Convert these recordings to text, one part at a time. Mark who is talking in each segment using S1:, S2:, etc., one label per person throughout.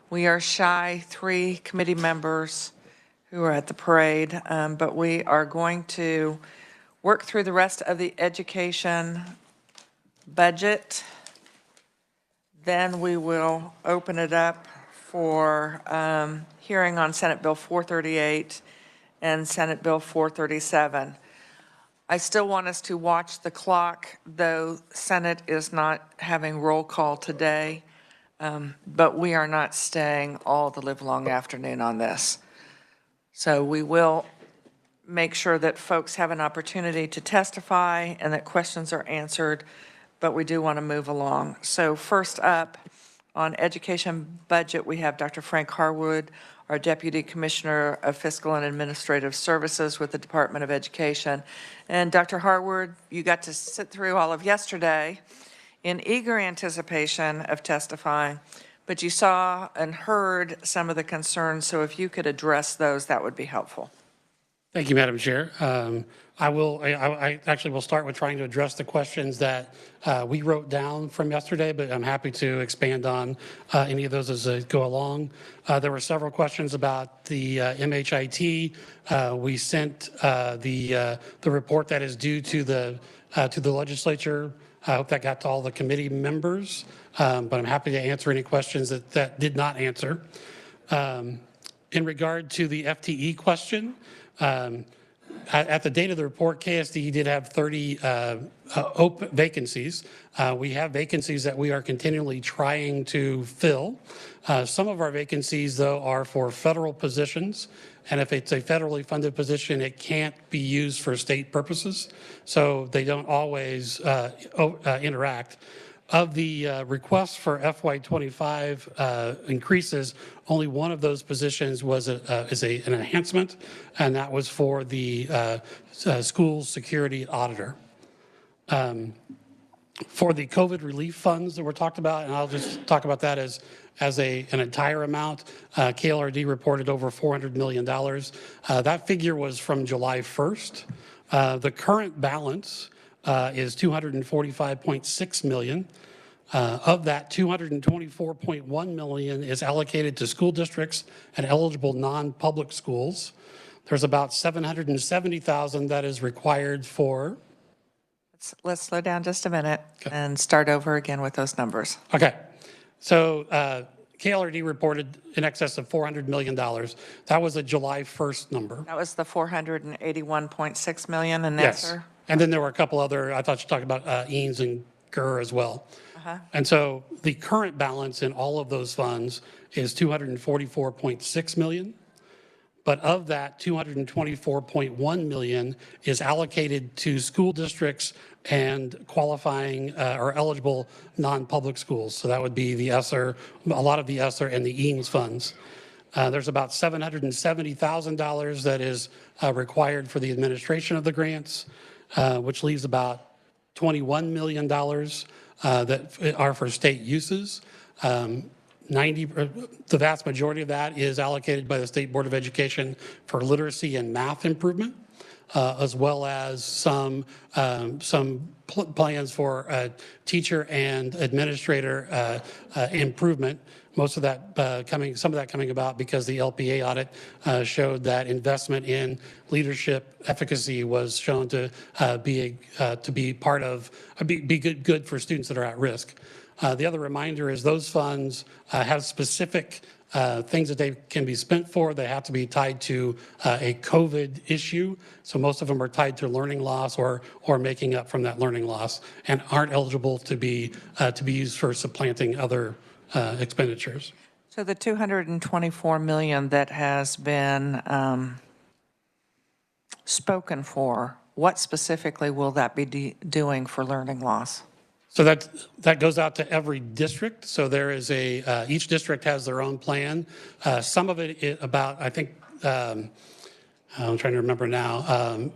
S1: We are shy 3 committee members who are at the parade, but we are going to work through the rest of the education budget. Then we will open it up for hearing on Senate Bill 438 and Senate Bill 437. I still want us to watch the clock, though Senate is not having roll call today, but we are not staying all the livelong afternoon on this. So we will make sure that folks have an opportunity to testify and that questions are answered, but we do want to move along. So first up, on education budget, we have Dr. Frank Harwood, our Deputy Commissioner of Fiscal and Administrative Services with the Department of Education. And Dr. Harwood, you got to sit through all of yesterday in eager anticipation of testifying, but you saw and heard some of the concerns, so if you could address those, that would be helpful.
S2: Thank you, Madam Chair. I actually will start with trying to address the questions that we wrote down from yesterday, but I'm happy to expand on any of those as I go along. There were several questions about the MHIT. We sent the report that is due to the legislature. I hope that got to all the committee members, but I'm happy to answer any questions that did not answer. In regard to the FTE question, at the date of the report, KSD did have 30 open vacancies. We have vacancies that we are continually trying to fill. Some of our vacancies, though, are for federal positions, and if it's a federally funded position, it can't be used for state purposes, so they don't always interact. Of the requests for FY25 increases, only one of those positions was an enhancement, and that was for the school security auditor. For the COVID relief funds that were talked about, and I'll just talk about that as an entire amount, KLRD reported over $400 million. That figure was from July 1st. The current balance is $245.6 million. Of that, $224.1 million is allocated to school districts and eligible non-public schools. There's about $770,000 that is required for.
S1: Let's slow down just a minute and start over again with those numbers.
S2: Okay. So KLRD reported in excess of $400 million. That was a July 1st number.
S1: That was the $481.6 million in
S2: yes.
S1: answer?
S2: And then there were a couple other, I thought you talked about EANS and GER as well. And so the current balance in all of those funds is $244.6 million. But of that, $224.1 million is allocated to school districts and qualifying or eligible non-public schools. So that would be the ESSER, a lot of the ESSER and the EANS funds. There's about $770,000 that is required for the administration of the grants, which leaves about $21 million that are for state uses. The vast majority of that is allocated by the State Board of Education for literacy and math improvement, as well as some plans for teacher and administrator improvement. Most of that some of that coming about because the LPA audit showed that investment in leadership efficacy was shown to be good for students that are at risk. The other reminder is those funds have specific things that they can be spent for. They have to be tied to a COVID issue. So most of them are tied to learning loss or making up from that learning loss and aren't eligible to be used for supplanting other expenditures.
S1: So the $224 million that has been spoken for, what specifically will that be doing for learning loss?
S2: So that goes out to every district. So there is each district has their own plan. Some of it is about, I think, I'm trying to remember now,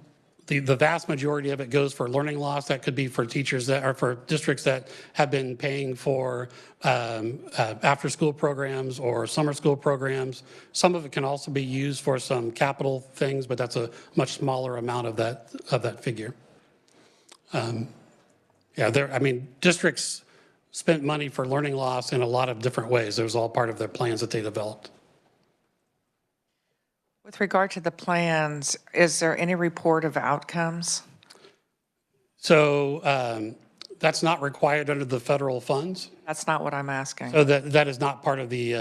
S2: the vast majority of it goes for learning loss. That could be for teachers that are for districts that have been paying for after school programs or summer school programs. Some of it can also be used for some capital things, but that's a much smaller amount of that figure. Yeah, I mean, districts spent money for learning loss in a lot of different ways. It was all part of their plans that they developed.
S1: With regard to the plans, is there any report of outcomes?
S2: So that's not required under the federal funds.
S1: That's not what I'm asking.
S2: So that is not part of the,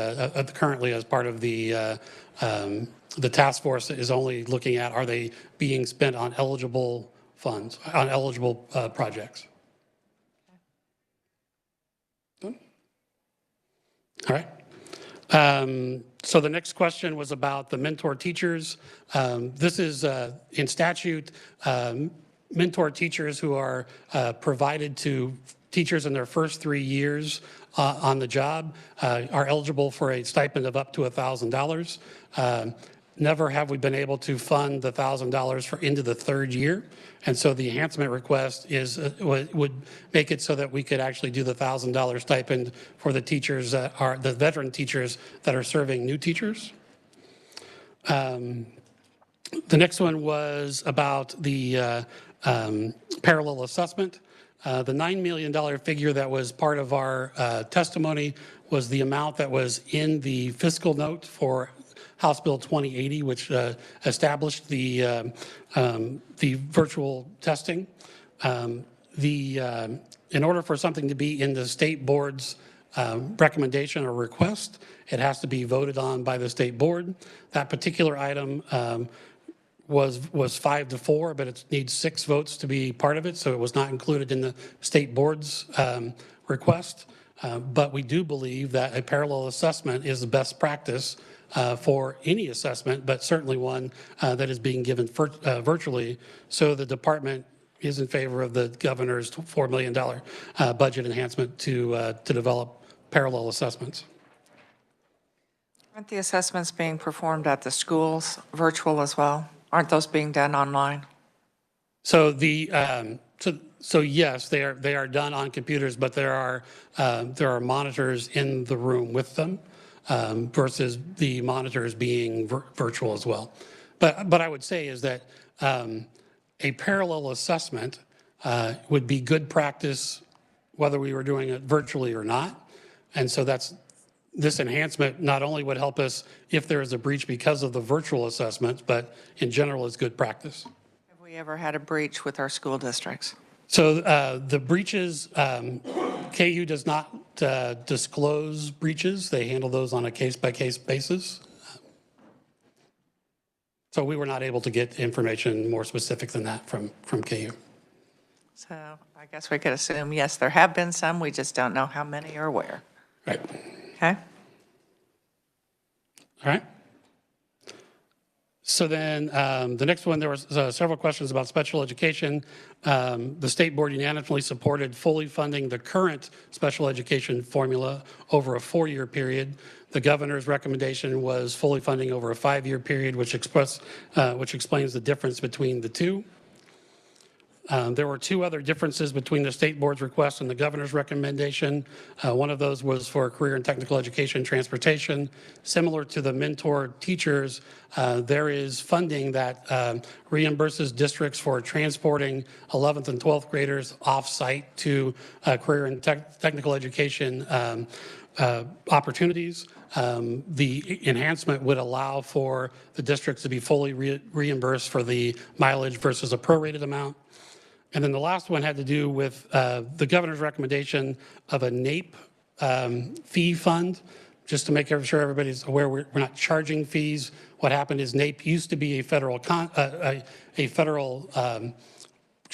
S2: currently as part of the task force is only looking at, are they being spent on eligible funds, on eligible projects? All right. So the next question was about the mentor teachers. This is in statute, mentor teachers who are provided to teachers in their first 3 years on the job are eligible for a stipend of up to $1,000. Never have we been able to fund the $1,000 for into the third year. And so the enhancement request is would make it so that we could actually do the $1,000 stipend for the teachers that are the veteran teachers that are serving new teachers. The next one was about the parallel assessment. The $9 million figure that was part of our testimony was the amount that was in the fiscal note for House Bill 2080, which established the virtual testing. In order for something to be in the state board's recommendation or request, it has to be voted on by the state board. That particular item was 5-4, but it needs 6 votes to be part of it, so it was not included in the state board's request. But we do believe that a parallel assessment is the best practice for any assessment, but certainly one that is being given virtually. So the department is in favor of the governor's $4 million budget enhancement to develop parallel assessments.
S1: Aren't the assessments being performed at the schools virtual as well? Aren't those being done online?
S2: So so yes, they are done on computers, but there are monitors in the room with them. Versus the monitors being virtual as well. But I would say is that a parallel assessment would be good practice whether we were doing it virtually or not. And so this enhancement not only would help us if there is a breach because of the virtual assessment, but in general is good practice.
S1: Have we ever had a breach with our school districts?
S2: So the breaches, KU does not disclose breaches. They handle those on a case-by-case basis. So we were not able to get information more specific than that from KU.
S1: So I guess we could assume, yes, there have been some. We just don't know how many or where.
S2: Right.
S1: Okay.
S2: All right. So then the next one, there was several questions about special education. The state board unanimously supported fully funding the current special education formula over a 4-year period. The governor's recommendation was fully funding over a 5-year period, which explains the difference between the two. There were 2 other differences between the state board's request and the governor's recommendation. One of those was for career and technical education transportation. Similar to the mentor teachers, there is funding that reimburses districts for transporting 11th and 12th graders off-site to career and technical education opportunities. The enhancement would allow for the districts to be fully reimbursed for the mileage versus a prorated amount. And then the last one had to do with the governor's recommendation of a NAEP fee fund, just to make sure everybody's aware we're not charging fees. What happened is NAEP used to be a federal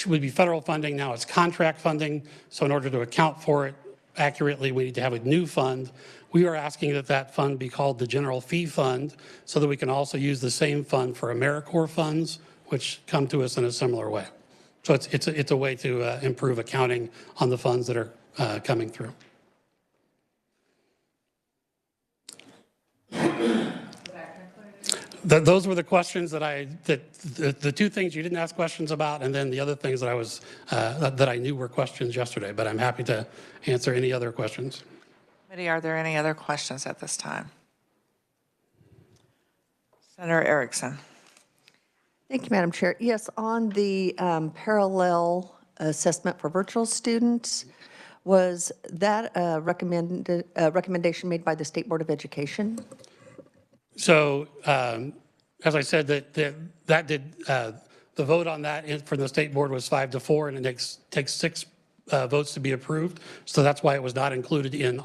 S2: would be federal funding. Now it's contract funding. So in order to account for it accurately, we need to have a new fund. We are asking that fund be called the General Fee Fund so that we can also use the same fund for AmeriCorps funds, which come to us in a similar way. So it's a way to improve accounting on the funds that are coming through. Those were the questions the 2 things you didn't ask questions about, and then the other things that that I knew were questions yesterday. But I'm happy to answer any other questions.
S1: Committee, are there any other questions at this time? Senator Erickson.
S3: Thank you, Madam Chair. Yes, on the parallel assessment for virtual students, Was that a recommendation made by the State Board of Education?
S2: So as I said, the vote on that from the state board was 5-4, and it takes 6 votes to be approved. So that's why it was not included in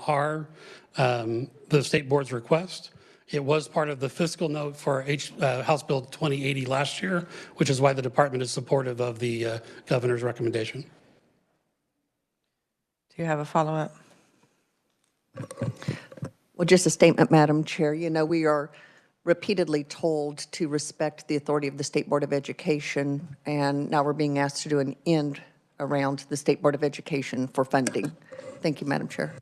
S2: the state board's request. It was part of the fiscal note for House Bill 2080 last year, which is why the department is supportive of the governor's recommendation.
S1: Do you have a follow-up?
S3: Well, just a statement, Madam Chair. You know, we are repeatedly told to respect the authority of the State Board of Education, and now we're being asked to do an end around the State Board of Education for funding. Thank you, Madam Chair.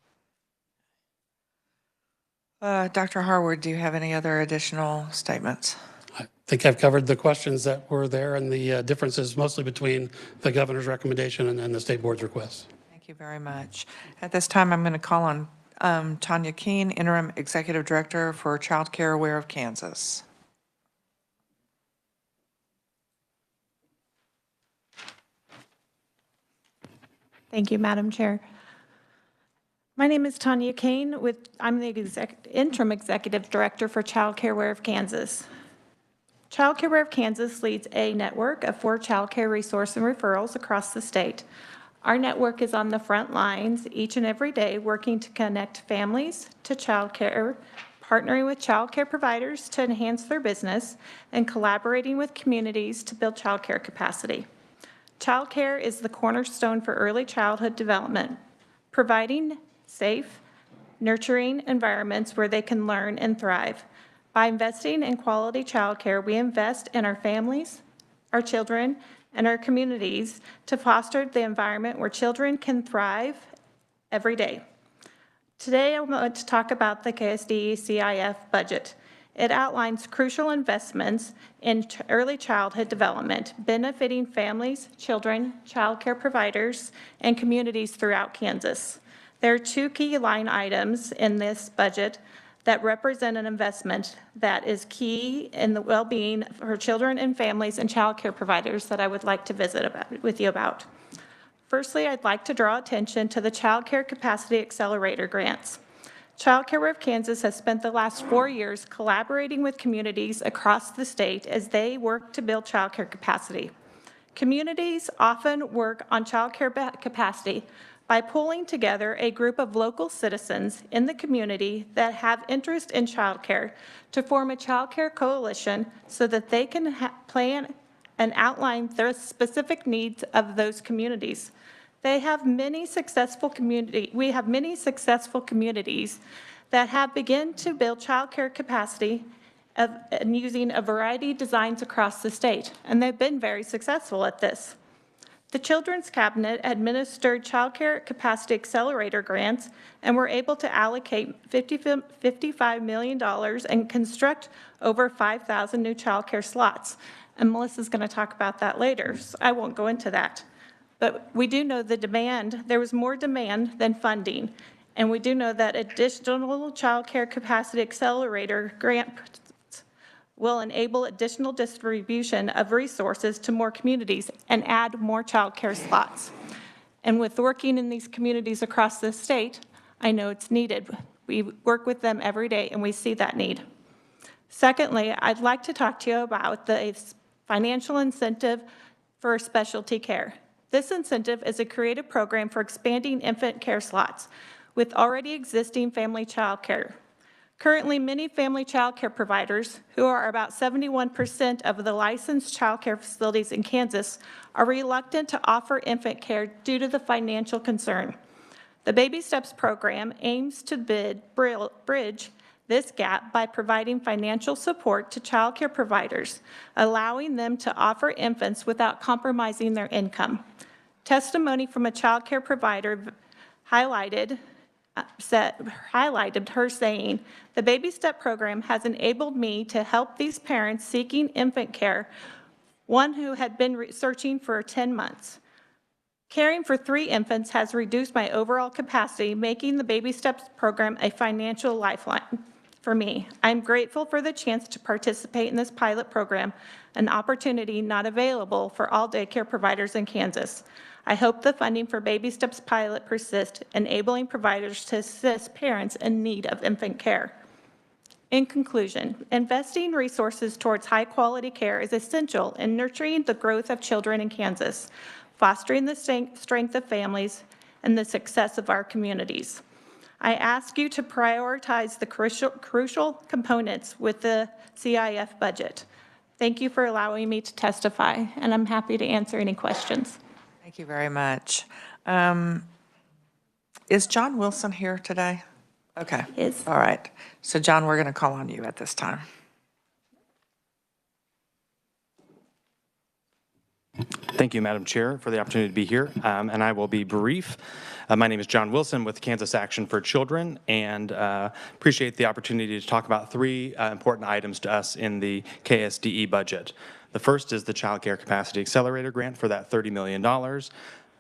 S1: Dr. Harwood, do you have any other additional statements?
S2: I think I've covered the questions that were there and the differences mostly between the governor's recommendation and the state board's request.
S1: Thank you very much. At this time, I'm going to call on Tanya Keene, Interim Executive Director for Child Care Aware of Kansas.
S4: Thank you, Madam Chair. My name is Tanya Kane. I'm the Interim Executive Director for Child Care Aware of Kansas. Child Care Aware of Kansas leads a network of 4 child care resource and referrals across the state. Our network is on the front lines each and every day, working to connect families to child care, partnering with child care providers to enhance their business, and collaborating with communities to build child care capacity. Child care is the cornerstone for early childhood development, providing safe, nurturing environments where they can learn and thrive. By investing in quality child care, we invest in our families, our children, and our communities to foster the environment where children can thrive every day. Today, I want to talk about the KSD-CIF budget. It outlines crucial investments in early childhood development, benefiting families, children, child care providers, and communities throughout Kansas. There are 2 key line items in this budget that represent an investment that is key in the well-being for children and families and child care providers that I would like to visit with you about. Firstly, I'd like to draw attention to the Child Care Capacity Accelerator grants. Child Care Aware of Kansas has spent the last 4 years collaborating with communities across the state as they work to build child care capacity. Communities often work on child care capacity by pulling together a group of local citizens in the community that have interest in child care to form a child care coalition so that they can plan and outline the specific needs of those communities. We have many successful communities that have begun to build child care capacity and using a variety of designs across the state, and they've been very successful at this. The Children's Cabinet administered Child Care Capacity Accelerator grants and were able to allocate $55 million and construct over 5,000 new child care slots. And Melissa's going to talk about that later, so I won't go into that. But we do know there was more demand than funding. And we do know that additional Child Care Capacity Accelerator grant will enable additional distribution of resources to more communities and add more child care slots. And with working in these communities across the state, I know it's needed. We work with them every day and we see that need. Secondly, I'd like to talk to you about the financial incentive for specialty care. This incentive is a creative program for expanding infant care slots with already existing family child care. Currently, many family child care providers, who are about 71% of the licensed child care facilities in Kansas, are reluctant to offer infant care due to the financial concern. The Baby Steps program aims to bridge this gap by providing financial support to child care providers, allowing them to offer infants without compromising their income. Testimony from a child care provider highlighted her saying, "The Baby Step program has enabled me to help these parents seeking infant care, one who had been searching for 10 months. Caring for 3 infants has reduced my overall capacity, making the Baby Steps program a financial lifeline for me. I'm grateful for the chance to participate in this pilot program, an opportunity not available for all daycare providers in Kansas. I hope the funding for Baby Steps pilot persists, enabling providers to assist parents in need of infant care. In conclusion, investing resources towards high-quality care is essential in nurturing the growth of children in Kansas, fostering the strength of families, and the success of our communities. I ask you to prioritize the crucial components with the CIF budget. Thank you for allowing me to testify, and I'm happy to answer any questions.
S1: Thank you very much. Is John Wilson here today? Okay.
S4: Is.
S1: All right. So John, we're going to call on you at this time.
S5: Thank you, Madam Chair, for the opportunity to be here, and I will be brief. My name is John Wilson with Kansas Action for Children, and appreciate the opportunity to talk about three important items to us in the KSDE budget. The first is the Child Care Capacity Accelerator Grant for that $30 million.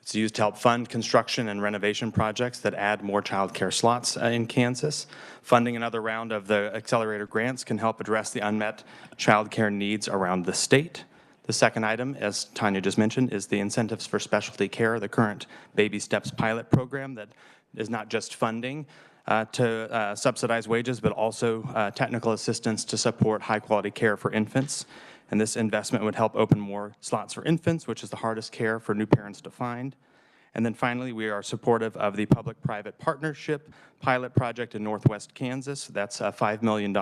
S5: It's used to help fund construction and renovation projects that add more child care slots in Kansas. Funding another round of the accelerator grants can help address the unmet child care needs around the state. The second item, as Tanya just mentioned, is the incentives for specialty care, the current Baby Steps pilot program that is not just funding to subsidize wages, but also technical assistance to support high-quality care for infants. And this investment would help open more slots for infants, which is the hardest care for new parents to find. And then finally, we are supportive of the public-private partnership pilot project in Northwest Kansas. That's $5 million,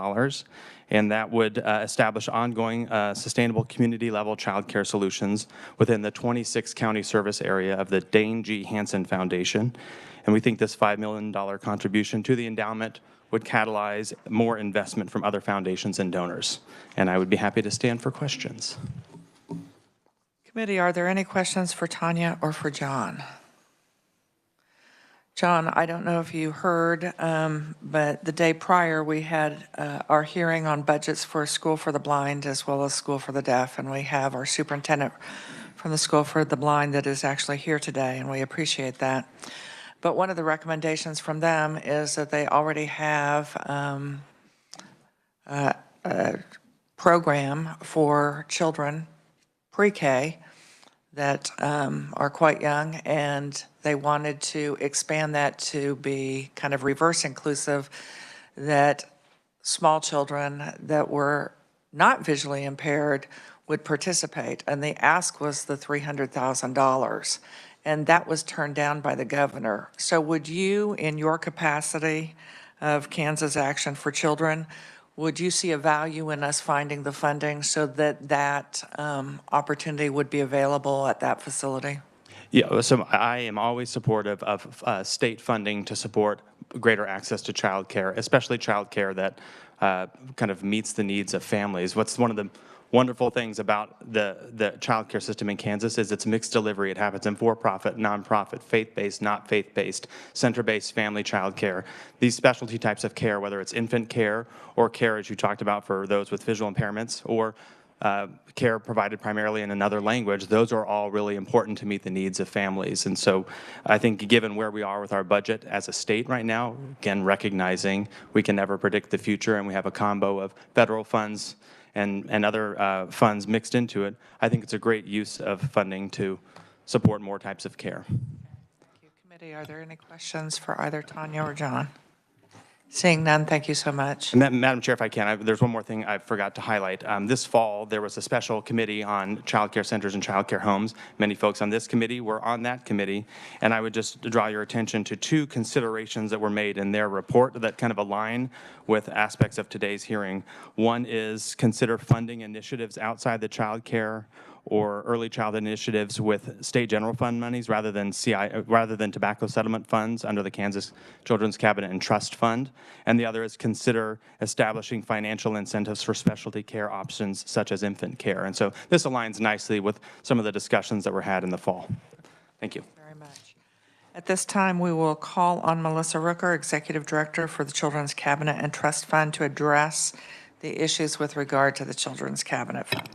S5: and that would establish ongoing sustainable community-level child care solutions within the 26-county service area of the Dane G. Hansen Foundation. And we think this $5 million contribution to the endowment would catalyze more investment from other foundations and donors. And I would be happy to stand for questions.
S1: Committee, are there any questions for Tanya or for John? John, I don't know if you heard, but the day prior we had our hearing on budgets for School for the Blind as well as School for the Deaf, and we have our superintendent from the School for the Blind that is actually here today, and we appreciate that. But one of the recommendations from them is that they already have a program for children pre-K that are quite young, and they wanted to expand that to be kind of reverse inclusive, that small children that were not visually impaired would participate. And the ask was the $300,000, and that was turned down by the governor. So would you, in your capacity of Kansas Action for Children, would you see a value in us finding the funding so that that opportunity would be available at that facility?
S5: Yeah, so I am always supportive of state funding to support greater access to child care, especially child care that kind of meets the needs of families. What's one of the wonderful things about the child care system in Kansas is it's mixed delivery. It happens in for-profit, nonprofit, faith-based, not faith-based, center-based family child care. These specialty types of care, whether it's infant care or care, as you talked about, for those with visual impairments, or care provided primarily in another language, those are all really important to meet the needs of families. And so I think given where we are with our budget as a state right now, again, recognizing we can never predict the future and we have a combo of federal funds and other funds mixed into it, I think it's a great use of funding to support more types of care.
S1: Thank you. Committee, are there any questions for either Tanya or John? Seeing none, thank you so much.
S5: Madam Chair, if I can, there's one more thing I forgot to highlight. This fall, there was a special committee on child care centers and child care homes. Many folks on this committee were on that committee, and I would just draw your attention to two considerations that were made in their report that kind of align with aspects of today's hearing. One is consider funding initiatives outside the child care or early childhood initiatives with state general fund monies rather than tobacco settlement funds under the Kansas Children's Cabinet and Trust Fund. And the other is consider establishing financial incentives for specialty care options such as infant care. And so this aligns nicely with some of the discussions that were had in the fall. Thank you.
S1: Very much. At this time, we will call on Melissa Rooker, Executive Director for the Children's Cabinet and Trust Fund, to address the issues with regard to the Children's Cabinet Fund.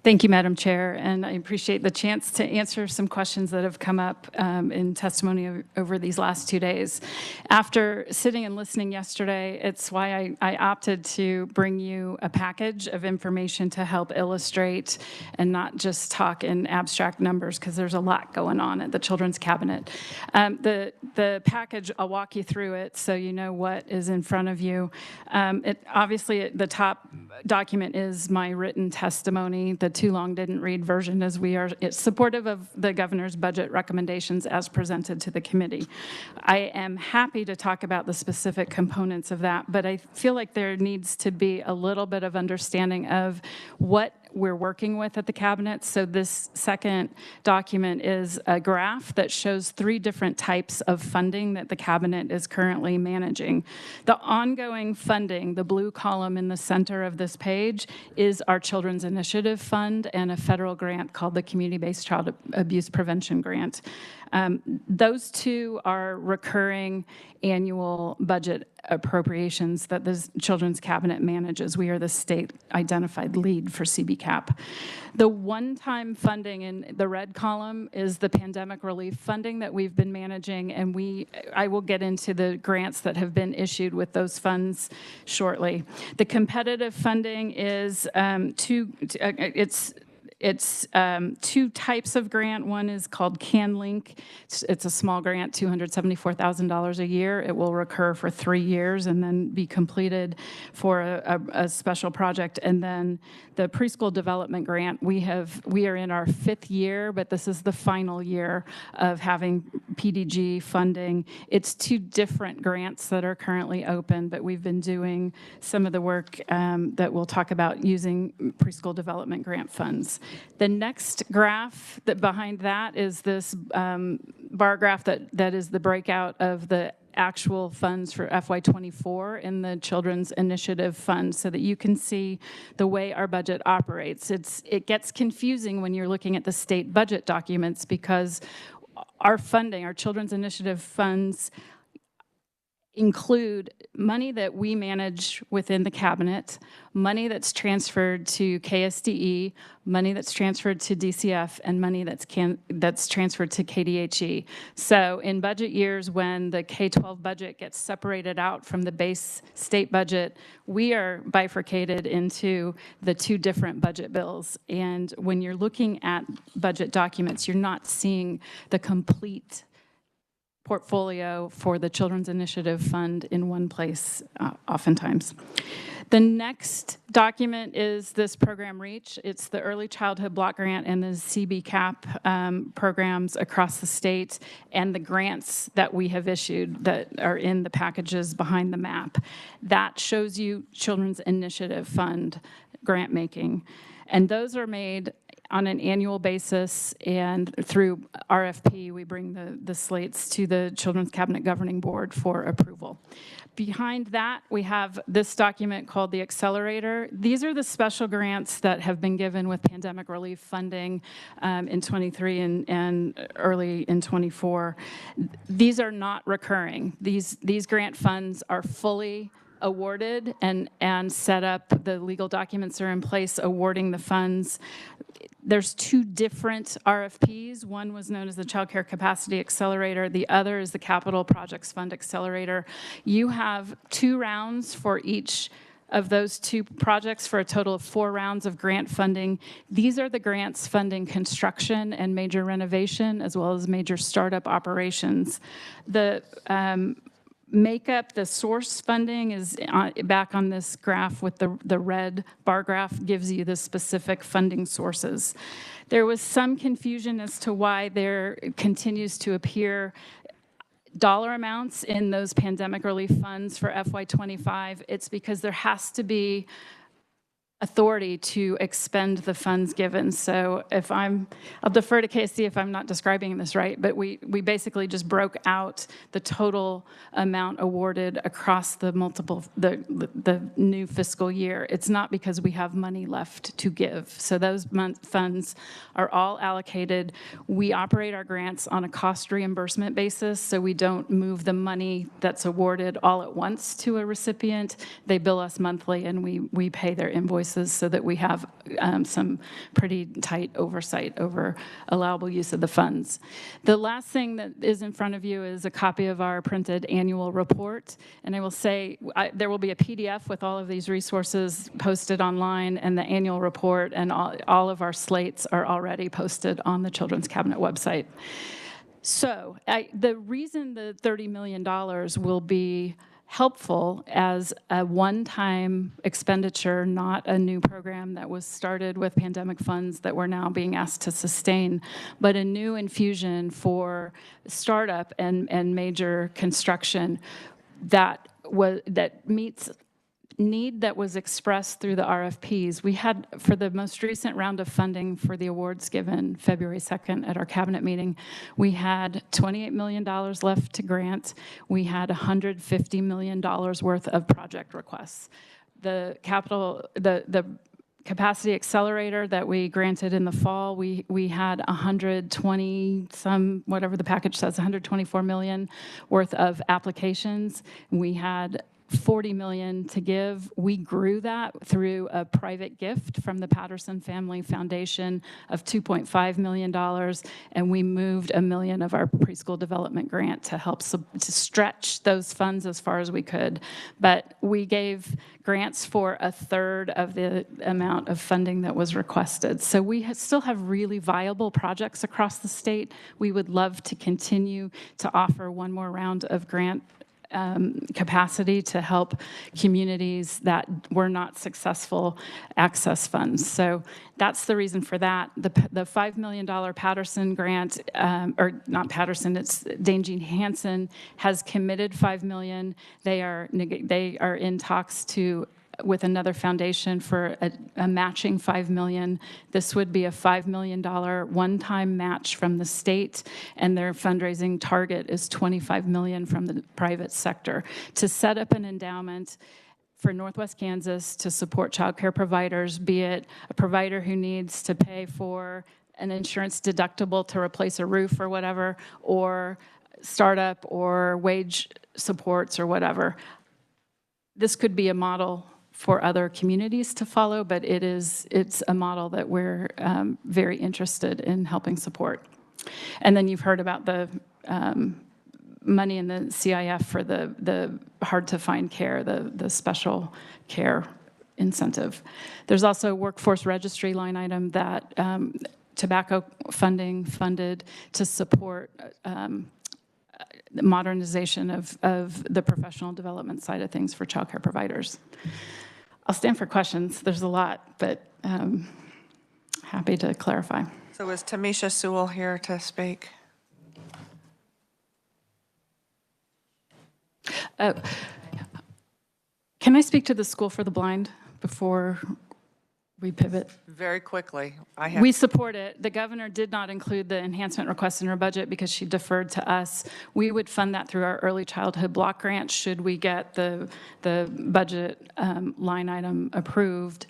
S6: Thank you, Madam Chair, and I appreciate the chance to answer some questions that have come up in testimony over these last 2 days. After sitting and listening yesterday, it's why I opted to bring you a package of information to help illustrate and not just talk in abstract numbers, because there's a lot going on at the Children's Cabinet. The package, I'll walk you through it so you know what is in front of you. Obviously, the top document is my written testimony, the too long didn't read version, as it's supportive of the governor's budget recommendations as presented to the committee. I am happy to talk about the specific components of that, but I feel like there needs to be a little bit of understanding of what we're working with at the cabinet. So this second document is a graph that shows 3 different types of funding that the cabinet is currently managing. The ongoing funding, the blue column in the center of this page, is our Children's Initiative Fund and a federal grant called the Community-Based Child Abuse Prevention Grant. Those 2 are recurring annual budget appropriations that the Children's Cabinet manages. We are the state identified lead for CBCAP. The one-time funding in the red column is the pandemic relief funding that we've been managing, and I will get into the grants that have been issued with those funds shortly. The competitive funding is It's 2 types of grant. One is called CanLink. It's a small grant, $274,000 a year. It will recur for 3 years and then be completed for a special project. And then the preschool development grant, we are in our 5th year, but this is the final year of having PDG funding. It's 2 different grants that are currently open, but we've been doing some of the work that we'll talk about using preschool development grant funds. The next graph behind that is this bar graph that is the breakout of the actual funds for FY24 in the Children's Initiative Fund, so that you can see the way our budget operates. It gets confusing when you're looking at the state budget documents, because our funding, our Children's Initiative funds, include money that we manage within the cabinet, money that's transferred to KSDE, money that's transferred to DCF, and money that's transferred to KDHE. So in budget years, when the K-12 budget gets separated out from the base state budget, we are bifurcated into the 2 different budget bills. And when you're looking at budget documents, you're not seeing the complete portfolio for the Children's Initiative Fund in one place, oftentimes. The next document is this program REACH. It's the Early Childhood Block Grant and the CBCAP programs across the state, and the grants that we have issued that are in the packages behind the map. That shows you Children's Initiative Fund grant making. And those are made on an annual basis, and through RFP, we bring the slates to the Children's Cabinet Governing Board for approval. Behind that, we have this document called the Accelerator. These are the special grants that have been given with pandemic relief funding in 23 and early in 24. These are not recurring. These grant funds are fully awarded and set up. The legal documents are in place awarding the funds. There's 2 different RFPs. One was known as the Child Care Capacity Accelerator. The other is the Capital Projects Fund Accelerator. You have 2 rounds for each of those 2 projects for a total of 4 rounds of grant funding. These are the grants funding construction and major renovation, as well as major startup operations. The makeup, the source funding is back on this graph with the red bar graph, gives you the specific funding sources. There was some confusion as to why there continues to appear dollar amounts in those pandemic relief funds for FY25. It's because there has to be authority to expend the funds given. So I'll defer to KSC if I'm not describing this right, but we basically just broke out the total amount awarded across the new fiscal year. It's not because we have money left to give. So those funds are all allocated. We operate our grants on a cost reimbursement basis, so we don't move the money that's awarded all at once to a recipient. They bill us monthly, and we pay their invoice choices so that we have some pretty tight oversight over allowable use of the funds. The last thing that is in front of you is a copy of our printed annual report. And I will say there will be a PDF with all of these resources posted online, and the annual report and all of our slates are already posted on the Children's Cabinet website. So the reason the $30 million will be helpful as a one-time expenditure, not a new program that was started with pandemic funds that we're now being asked to sustain, but a new infusion for startup and major construction that meets need that was expressed through the RFPs. We had, for the most recent round of funding for the awards given February 2nd at our cabinet meeting, we had $28 million left to grant. We had $150 million worth of project requests. The capacity accelerator that we granted in the fall, we had 120 some, whatever the package says, 124 million worth of applications. We had 40 million to give. We grew that through a private gift from the Patterson Family Foundation of $2.5 million, and we moved $1 million of our preschool development grant to help to stretch those funds as far as we could. But we gave grants for a third of the amount of funding that was requested. So we still have really viable projects across the state. We would love to continue to offer one more round of grant capacity to help communities that were not successful access funds. So that's the reason for that. The $5 million Patterson grant, or not Patterson, it's Dane Jean Hansen, has committed $5 million. They are in talks with another foundation for a matching $5 million. This would be a $5 million one-time match from the state, and their fundraising target is $25 million from the private sector to set up an endowment for Northwest Kansas to support child care providers, be it a provider who needs to pay for an insurance deductible to replace a roof or whatever, or startup or wage supports or whatever. This could be a model for other communities to follow, but it's a model that we're very interested in helping support. And then you've heard about the money in the CIF for the hard-to-find care, the special care incentive. There's also a workforce registry line item that tobacco funding funded to support the modernization of the professional development side of things for child care providers. I'll stand for questions. There's a lot, but happy to clarify.
S1: So is Tamisha Sewell here to speak?
S6: Can I speak to the School for the Blind before we pivot?
S1: Very quickly.
S6: We support it. The governor did not include the enhancement request in her budget because she deferred to us. We would fund that through our early childhood block grant should we get the budget line item approved.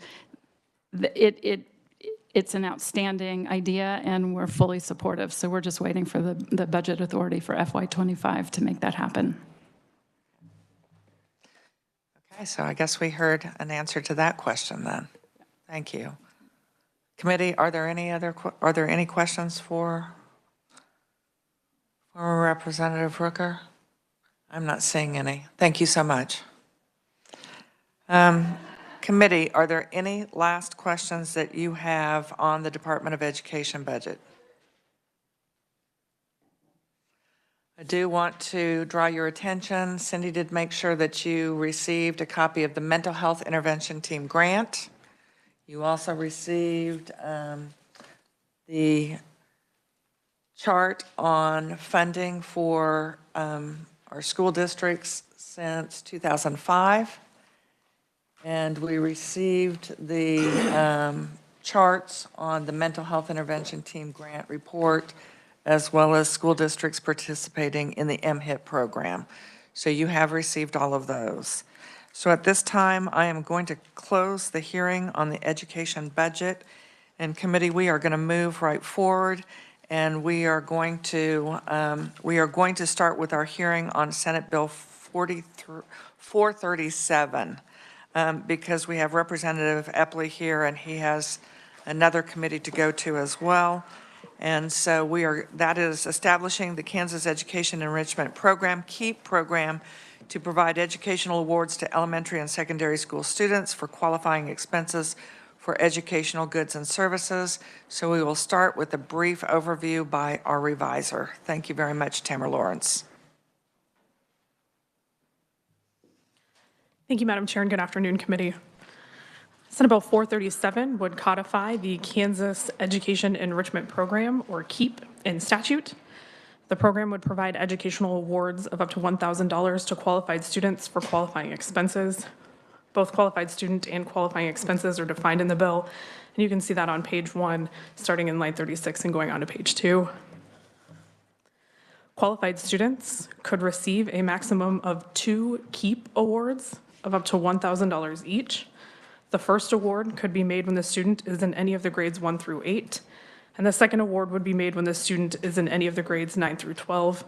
S6: It's an outstanding idea, and we're fully supportive. So we're just waiting for the budget authority for FY25 to make that happen.
S1: Okay, so I guess we heard an answer to that question then. Thank you. Committee, are there any questions for Representative Rooker? I'm not seeing any. Thank you so much. Committee, are there any last questions that you have on the Department of Education budget? I do want to draw your attention. Cindy did make sure that you received a copy of the Mental Health Intervention Team grant. You also received the chart on funding for our school districts since 2005. And we received the charts on the Mental Health Intervention Team grant report, as well as school districts participating in the MHIT program. So you have received all of those. So at this time, I am going to close the hearing on the education budget. And committee, we are going to move right forward, and we are going to start with our hearing on Senate Bill 437. because we have Representative Epley here, and he has another committee to go to as well. And so that is establishing the Kansas Education Enrichment Program, KEEP program, to provide educational awards to elementary and secondary school students for qualifying expenses for educational goods and services. So we will start with a brief overview by our reviser. Thank you very much, Tamara Lawrence.
S7: Thank you, Madam Chair, and good afternoon, committee. Senate Bill 437 would codify the Kansas Education Enrichment Program, or KEEP, in statute. The program would provide educational awards of up to $1,000 to qualified students for qualifying expenses. Both qualified student and qualifying expenses are defined in the bill, and you can see that on page 1, starting in line 36 and going on to page 2. Qualified students could receive a maximum of 2 KEEP awards of up to $1,000 each. The first award could be made when the student is in any of the grades 1 through 8, and the second award would be made when the student is in any of the grades 9 through 12.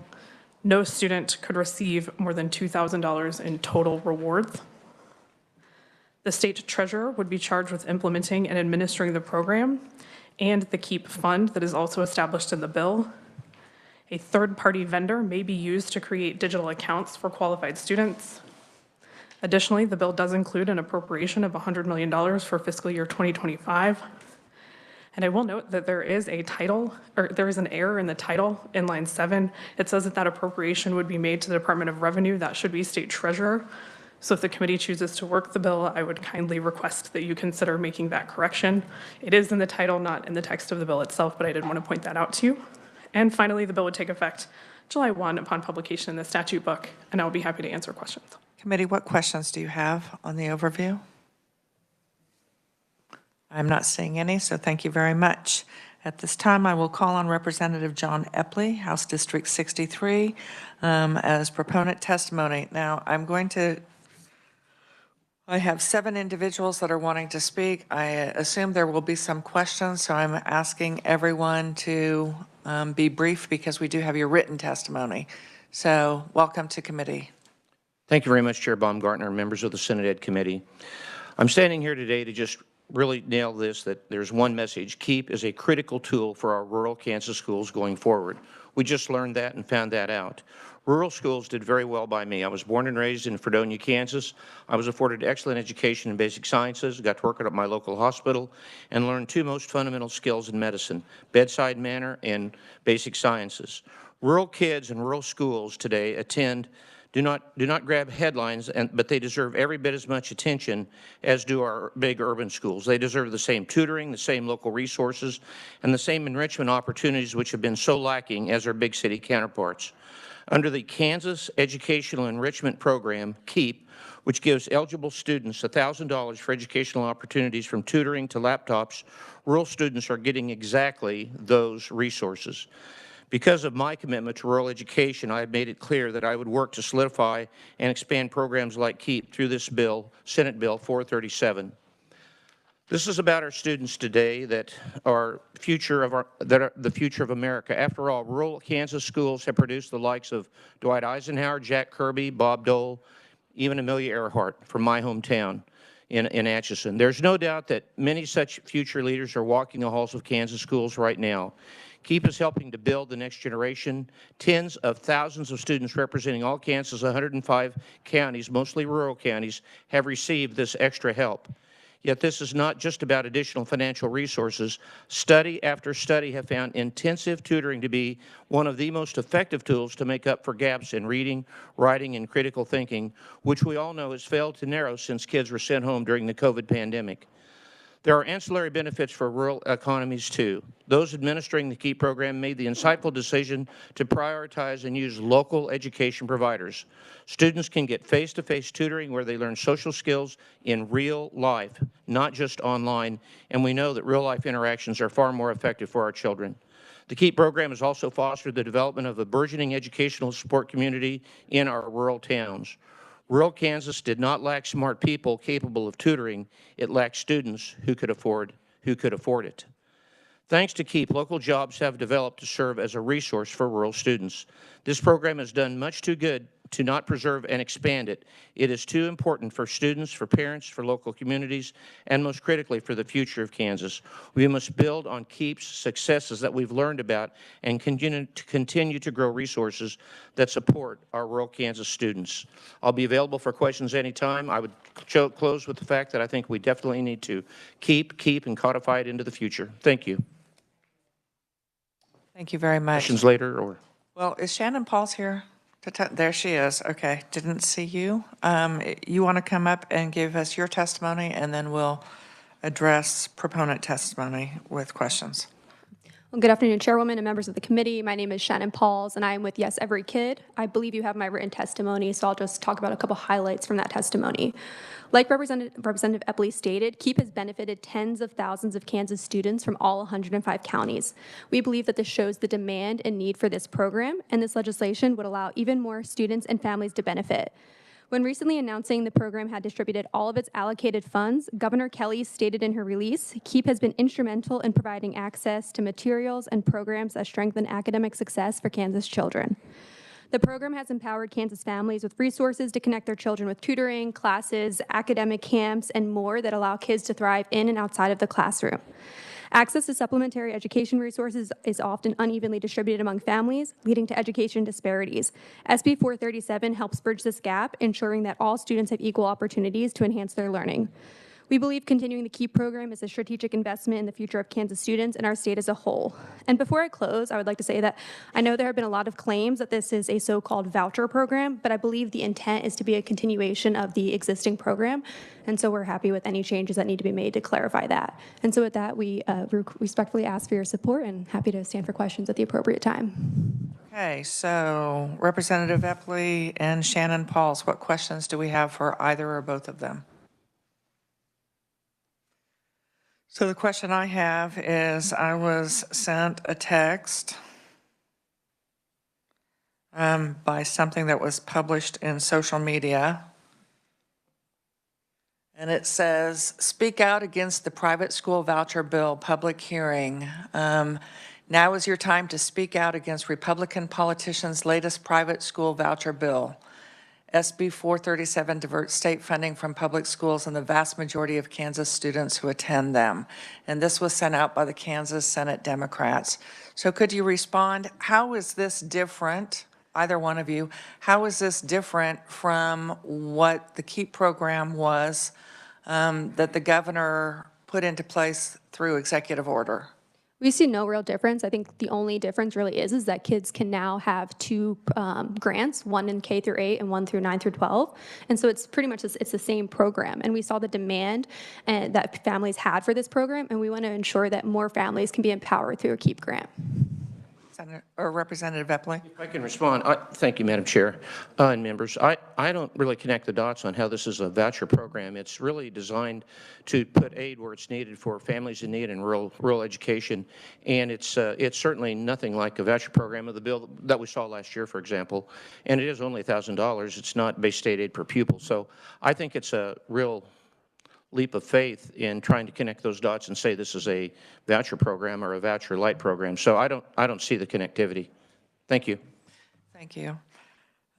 S7: No student could receive more than $2,000 in total rewards. The state treasurer would be charged with implementing and administering the program and the KEEP fund that is also established in the bill. A third-party vendor may be used to create digital accounts for qualified students. Additionally, the bill does include an appropriation of $100 million for fiscal year 2025. And I will note that there is an error in the title in line 7. It says that appropriation would be made to the Department of Revenue. That should be state treasurer. So if the committee chooses to work the bill, I would kindly request that you consider making that correction. It is in the title, not in the text of the bill itself, but I did want to point that out to you. And finally, the bill would take effect July 1 upon publication in the statute book, and I'll be happy to answer questions.
S1: Committee, what questions do you have on the overview? I'm not seeing any, so thank you very much. At this time, I will call on Representative John Epley, House District 63, as proponent testimony. Now, I have 7 individuals that are wanting to speak. I assume there will be some questions, so I'm asking everyone to be brief because we do have your written testimony. So welcome to committee.
S8: Thank you very much, Chair Baumgartner, members of the Senate Ed Committee. I'm standing here today to just really nail this, that there's one message. KEEP is a critical tool for our rural Kansas schools going forward. We just learned that and found that out. Rural schools did very well by me. I was born and raised in Fredonia, Kansas. I was afforded excellent education in basic sciences, got to work at my local hospital, and learned 2 most fundamental skills in medicine, bedside manner and basic sciences. Rural kids in rural schools today do not grab headlines, but they deserve every bit as much attention as do our big urban schools. They deserve the same tutoring, the same local resources, and the same enrichment opportunities which have been so lacking as our big city counterparts. Under the Kansas Educational Enrichment Program, KEEP, which gives eligible students $1,000 for educational opportunities from tutoring to laptops, rural students are getting exactly those resources. Because of my commitment to rural education, I have made it clear that I would work to solidify and expand programs like KEEP through this bill, Senate Bill 437. This is about our students today that are the future of America. After all, rural Kansas schools have produced the likes of Dwight Eisenhower, Jack Kirby, Bob Dole, even Amelia Earhart from my hometown in Atchison. There's no doubt that many such future leaders are walking the halls of Kansas schools right now. KEEP is helping to build the next generation. Tens of thousands of students representing all Kansas' 105 counties, mostly rural counties, have received this extra help. Yet this is not just about additional financial resources. Study after study have found intensive tutoring to be one of the most effective tools to make up for gaps in reading, writing, and critical thinking, which we all know has failed to narrow since kids were sent home during the COVID pandemic. There are ancillary benefits for rural economies, too. Those administering the KEEP program made the insightful decision to prioritize and use local education providers. Students can get face-to-face tutoring where they learn social skills in real life, not just online, and we know that real-life interactions are far more effective for our children. The KEEP program has also fostered the development of a burgeoning educational support community in our rural towns. Rural Kansas did not lack smart people capable of tutoring. It lacked students who could afford it. Thanks to KEEP, local jobs have developed to serve as a resource for rural students. This program has done much too good to not preserve and expand it. It is too important for students, for parents, for local communities, and most critically for the future of Kansas. We must build on KEEP's successes that we've learned about and continue to grow resources that support our rural Kansas students. I'll be available for questions anytime. I would close with the fact that I think we definitely need to keep, and codify it into the future. Thank you.
S1: Thank you very much.
S8: Questions later, or?
S1: Well, is Shannon Pauls here? There she is. Okay, didn't see you. You want to come up and give us your testimony, and then we'll address proponent testimony with questions.
S9: Well, good afternoon, Chairwoman and members of the committee. My name is Shannon Pauls, and I am with Yes Every Kid. I believe you have my written testimony, so I'll just talk about a couple highlights from that testimony. Like Representative Epley stated, KEEP has benefited tens of thousands of Kansas students from all 105 counties. We believe that this shows the demand and need for this program, and this legislation would allow even more students and families to benefit. When recently announcing the program had distributed all of its allocated funds, Governor Kelly stated in her release, KEEP has been instrumental in providing access to materials and programs that strengthen academic success for Kansas children. The program has empowered Kansas families with resources to connect their children with tutoring, classes, academic camps, and more that allow kids to thrive in and outside of the classroom. Access to supplementary education resources is often unevenly distributed among families, leading to education disparities. SB 437 helps bridge this gap, ensuring that all students have equal opportunities to enhance their learning. We believe continuing the KEEP program is a strategic investment in the future of Kansas students and our state as a whole. And before I close, I would like to say that I know there have been a lot of claims that this is a so-called voucher program, but I believe the intent is to be a continuation of the existing program. And so we're happy with any changes that need to be made to clarify that. And so with that, we respectfully ask for your support and happy to stand for questions at the appropriate time.
S1: Okay, so Representative Epley and Shannon Pauls, what questions do we have for either or both of them? So the question I have is, I was sent a text by something that was published in social media, and it says, speak out against the private school voucher bill public hearing. Now is your time to speak out against Republican politicians' latest private school voucher bill. SB 437 diverts state funding from public schools and the vast majority of Kansas students who attend them. And this was sent out by the Kansas Senate Democrats. So could you respond? How is this different, either one of you, how is this different from what the KEEP program was that the governor put into place through executive order?
S9: We see no real difference. I think the only difference really is that kids can now have two grants, one in K through 8 and one through 9 through 12. And so it's pretty much, it's the same program. And we saw the demand that families had for this program, and we want to ensure that more families can be empowered through a KEEP grant.
S1: Senator, or Representative Epley?
S8: If I can respond, thank you, Madam Chair and members. I don't really connect the dots on how this is a voucher program. It's really designed to put aid where it's needed for families in need and rural education, and it's certainly nothing like a voucher program of the bill that we saw last year, for example. And it is only $1,000. It's not base state aid per pupil. So I think it's a real leap of faith in trying to connect those dots and say this is a voucher program or a voucher light program. So I don't see the connectivity. Thank you.
S1: Thank you.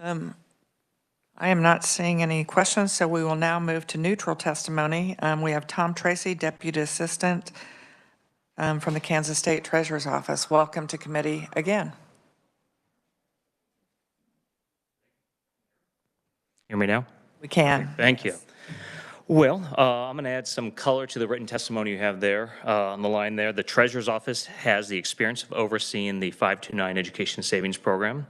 S1: I am not seeing any questions, so we will now move to neutral testimony. We have Tom Tracy, Deputy Assistant from the Kansas State Treasurer's Office. Welcome to committee again.
S10: Hear me now?
S1: We can.
S10: Thank you. Well, I'm going to add some color to the written testimony you have there on the line there. The Treasurer's Office has the experience of overseeing the 529 Education Savings Program,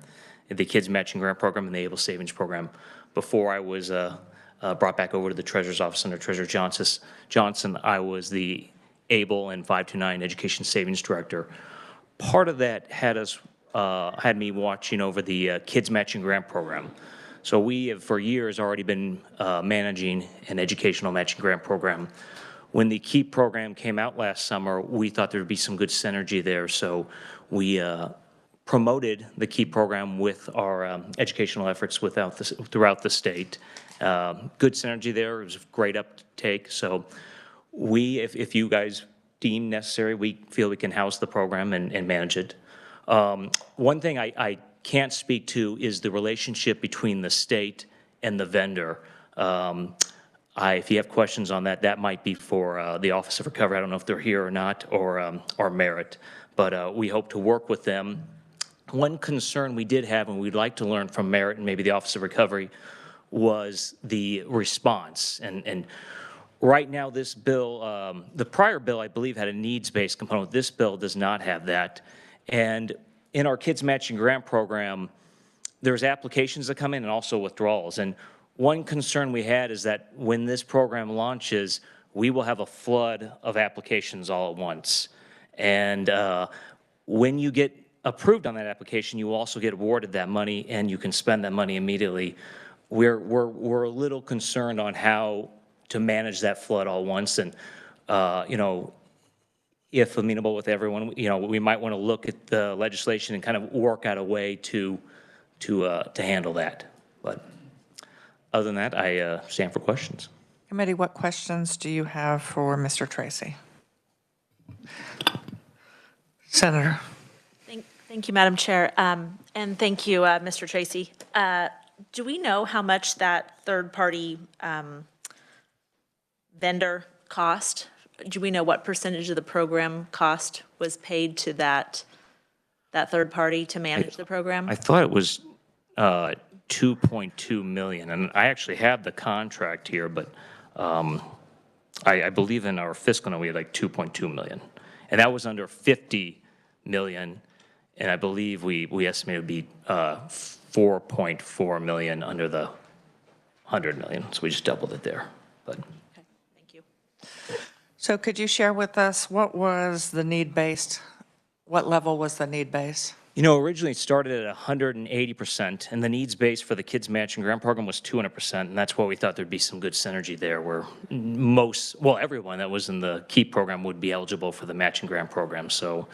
S10: the Kids Matching Grant Program, and the Able Savings Program. Before I was brought back over to the Treasurer's Office under Treasurer Johnson, I was the Able and 529 Education Savings Director. Part of that had me watching over the Kids Matching Grant Program. So we have for years already been managing an educational matching grant program. When the KEEP program came out last summer, we thought there would be some good synergy there. So we promoted the KEEP program with our educational efforts throughout the state. Good synergy there. It was a great uptake. So we, if you guys deem necessary, we feel we can house the program and manage it. One thing I can't speak to is the relationship between the state and the vendor. If you have questions on that, that might be for the Office of Recovery. I don't know if they're here or not, or Merit, but we hope to work with them. One concern we did have, and we'd like to learn from Merit and maybe the Office of Recovery, was the response. And right now, this bill, the prior bill, I believe, had a needs-based component. This bill does not have that. And in our Kids Matching Grant Program, there's applications that come in and also withdrawals. And one concern we had is that when this program launches, we will have a flood of applications all at once. And when you get approved on that application, you also get awarded that money and you can spend that money immediately. We're a little concerned on how to manage that flood all once. And, you know, if amenable with everyone, you know, we might want to look at the legislation and kind of work out a way to handle that. But other than that, I stand for questions.
S1: Committee, what questions do you have for Mr. Tracy? Senator.
S11: Thank you, Madam Chair, and thank you, Mr. Tracy. Do we know how much that third-party vendor cost? Do we know what percentage of the program cost was paid to that third party to manage the program?
S10: I thought it was 2.2 million, and I actually have the contract here, but I believe in our fiscal note we had like 2.2 million, and that was under 50 million, and I believe we estimated it would be 4.4 million under the 100 million, so we just doubled it there. But
S11: Okay, thank you.
S1: So could you share with us what was the need-based, what level was the need-based?
S10: you know, originally it started at 180%, and the needs base for the Kids Matching Grant Program was 200%, and that's why we thought there'd be some good synergy there, where everyone that was in the KEEP program would be eligible for the Matching Grant Program. So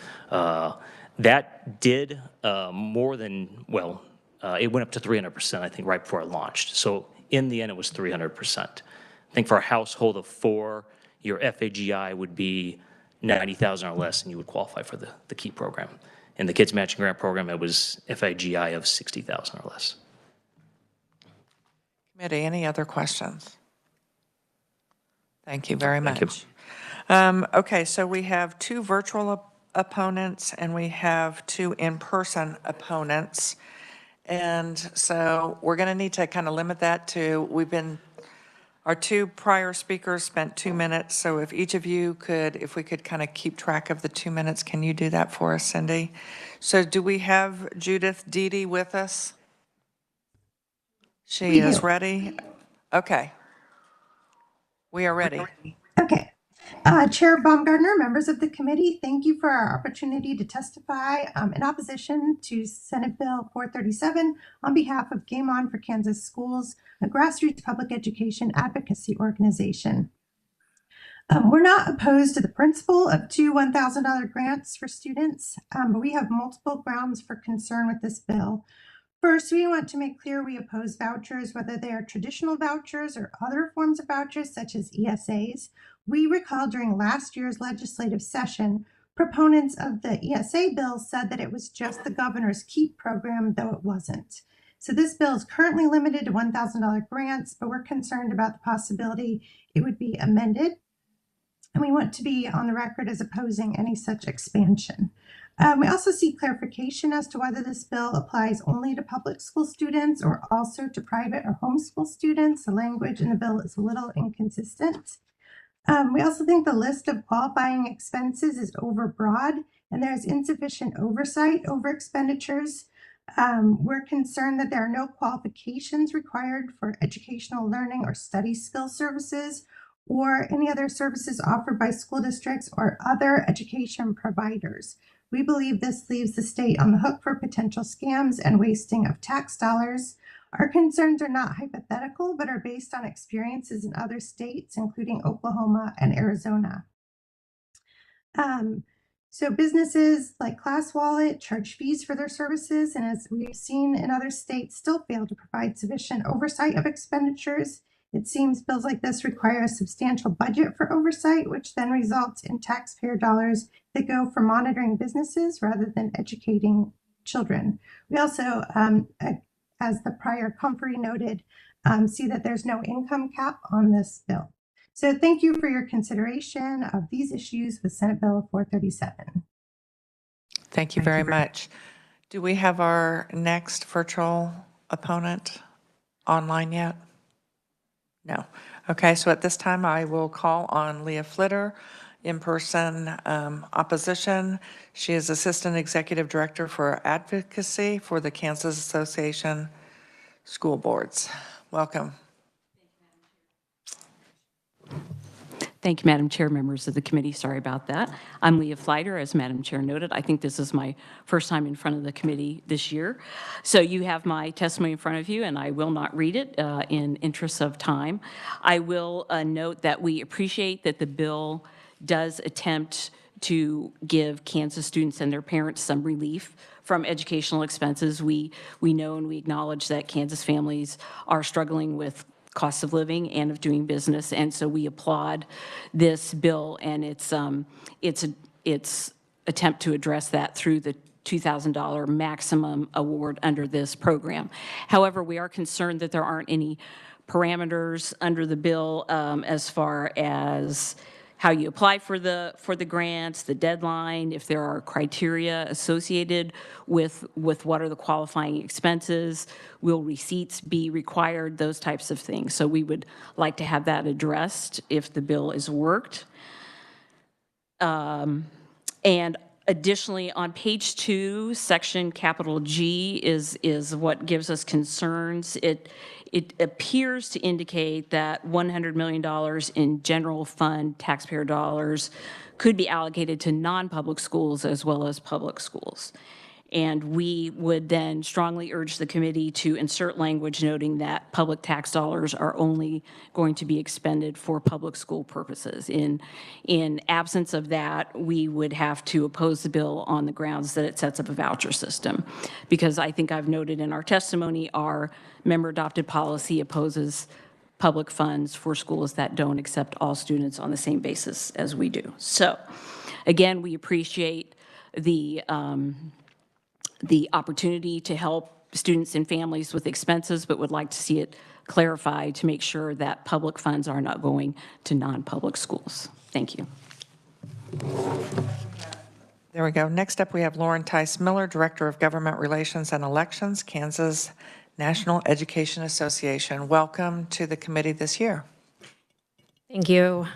S10: that did more than, it went up to 300%, I think, right before it launched. So in the end, it was 300%. I think for a household of 4, your FAGI would be 90,000 or less, and you would qualify for the KEEP program. In the Kids Matching Grant Program, it was FAGI of 60,000 or less.
S1: Committee, any other questions? Thank you very much.
S10: Thank you.
S1: Okay, so we have 2 virtual opponents and we have 2 in-person opponents. And so we're going to need to kind of limit that to, our 2 prior speakers spent 2 minutes, so if each of you could, if we could kind of keep track of the 2 minutes, can you do that for us, Cindy? So do we have Judith Dede with us? She is ready? Okay. We are ready.
S12: Okay. Chair Baumgartner, members of the committee, thank you for our opportunity to testify in opposition to Senate Bill 437 on behalf of Game On for Kansas Schools, a grassroots public education advocacy organization. We're not opposed to the principle of 2 $1,000 grants for students, but we have multiple grounds for concern with this bill. First, we want to make clear we oppose vouchers, whether they are traditional vouchers or other forms of vouchers such as ESAs. We recall during last year's legislative session, proponents of the ESA bill said that it was just the governor's KEEP program, though it wasn't. So this bill is currently limited to $1,000 grants, but we're concerned about the possibility it would be amended. And we want to be on the record as opposing any such expansion. We also seek clarification as to whether this bill applies only to public school students or also to private or homeschool students. The language in the bill is a little inconsistent. We also think the list of qualifying expenses is overbroad and there's insufficient oversight over expenditures. We're concerned that there are no qualifications required for educational learning or study skill services or any other services offered by school districts or other education providers. We believe this leaves the state on the hook for potential scams and wasting of tax dollars. Our concerns are not hypothetical, but are based on experiences in other states, including Oklahoma and Arizona. So businesses like ClassWallet charge fees for their services, and as we've seen in other states, still fail to provide sufficient oversight of expenditures. It seems bills like this require a substantial budget for oversight, which then results in taxpayer dollars that go for monitoring businesses rather than educating children. We also, as the prior Comfrey noted, see that there's no income cap on this bill. So thank you for your consideration of these issues with Senate Bill 437.
S1: Thank you very much. Do we have our next virtual opponent online yet? No. Okay, so at this time, I will call on Leah Flitter, in-person opposition. She is Assistant Executive Director for Advocacy for the Kansas Association School Boards. Welcome.
S13: Thank you, Madam Chair, members of the committee. Sorry about that. I'm Leah Flitter, as Madam Chair noted. I think this is my first time in front of the committee this year. So you have my testimony in front of you, and I will not read it in interest of time. I will note that we appreciate that the bill does attempt to give Kansas students and their parents some relief from educational expenses. We know and we acknowledge that Kansas families are struggling with cost of living and of doing business, and so we applaud this bill and its attempt to address that through the $2,000 maximum award under this program. However, we are concerned that there aren't any parameters under the bill as far as how you apply for the grants, the deadline, if there are criteria associated with what are the qualifying expenses, will receipts be required, those types of things. So we would like to have that addressed if the bill is worked. And additionally, on page 2, section capital G is what gives us concerns. It appears to indicate that $100 million in general fund taxpayer dollars could be allocated to non-public schools as well as public schools. And we would then strongly urge the committee to insert language noting that public tax dollars are only going to be expended for public school purposes. In absence of that, we would have to oppose the bill on the grounds that it sets up a voucher system. Because I think I've noted in our testimony, our member-adopted policy opposes public funds for schools that don't accept all students on the same basis as we do. So, again, we appreciate the opportunity to help students and families with expenses, but would like to see it clarified to make sure that public funds are not going to non-public schools. Thank you.
S1: There we go. Next up, we have Lauren Tice Miller, Director of Government Relations and Elections, Kansas National Education Association. Welcome to the committee this year.
S14: Thank you.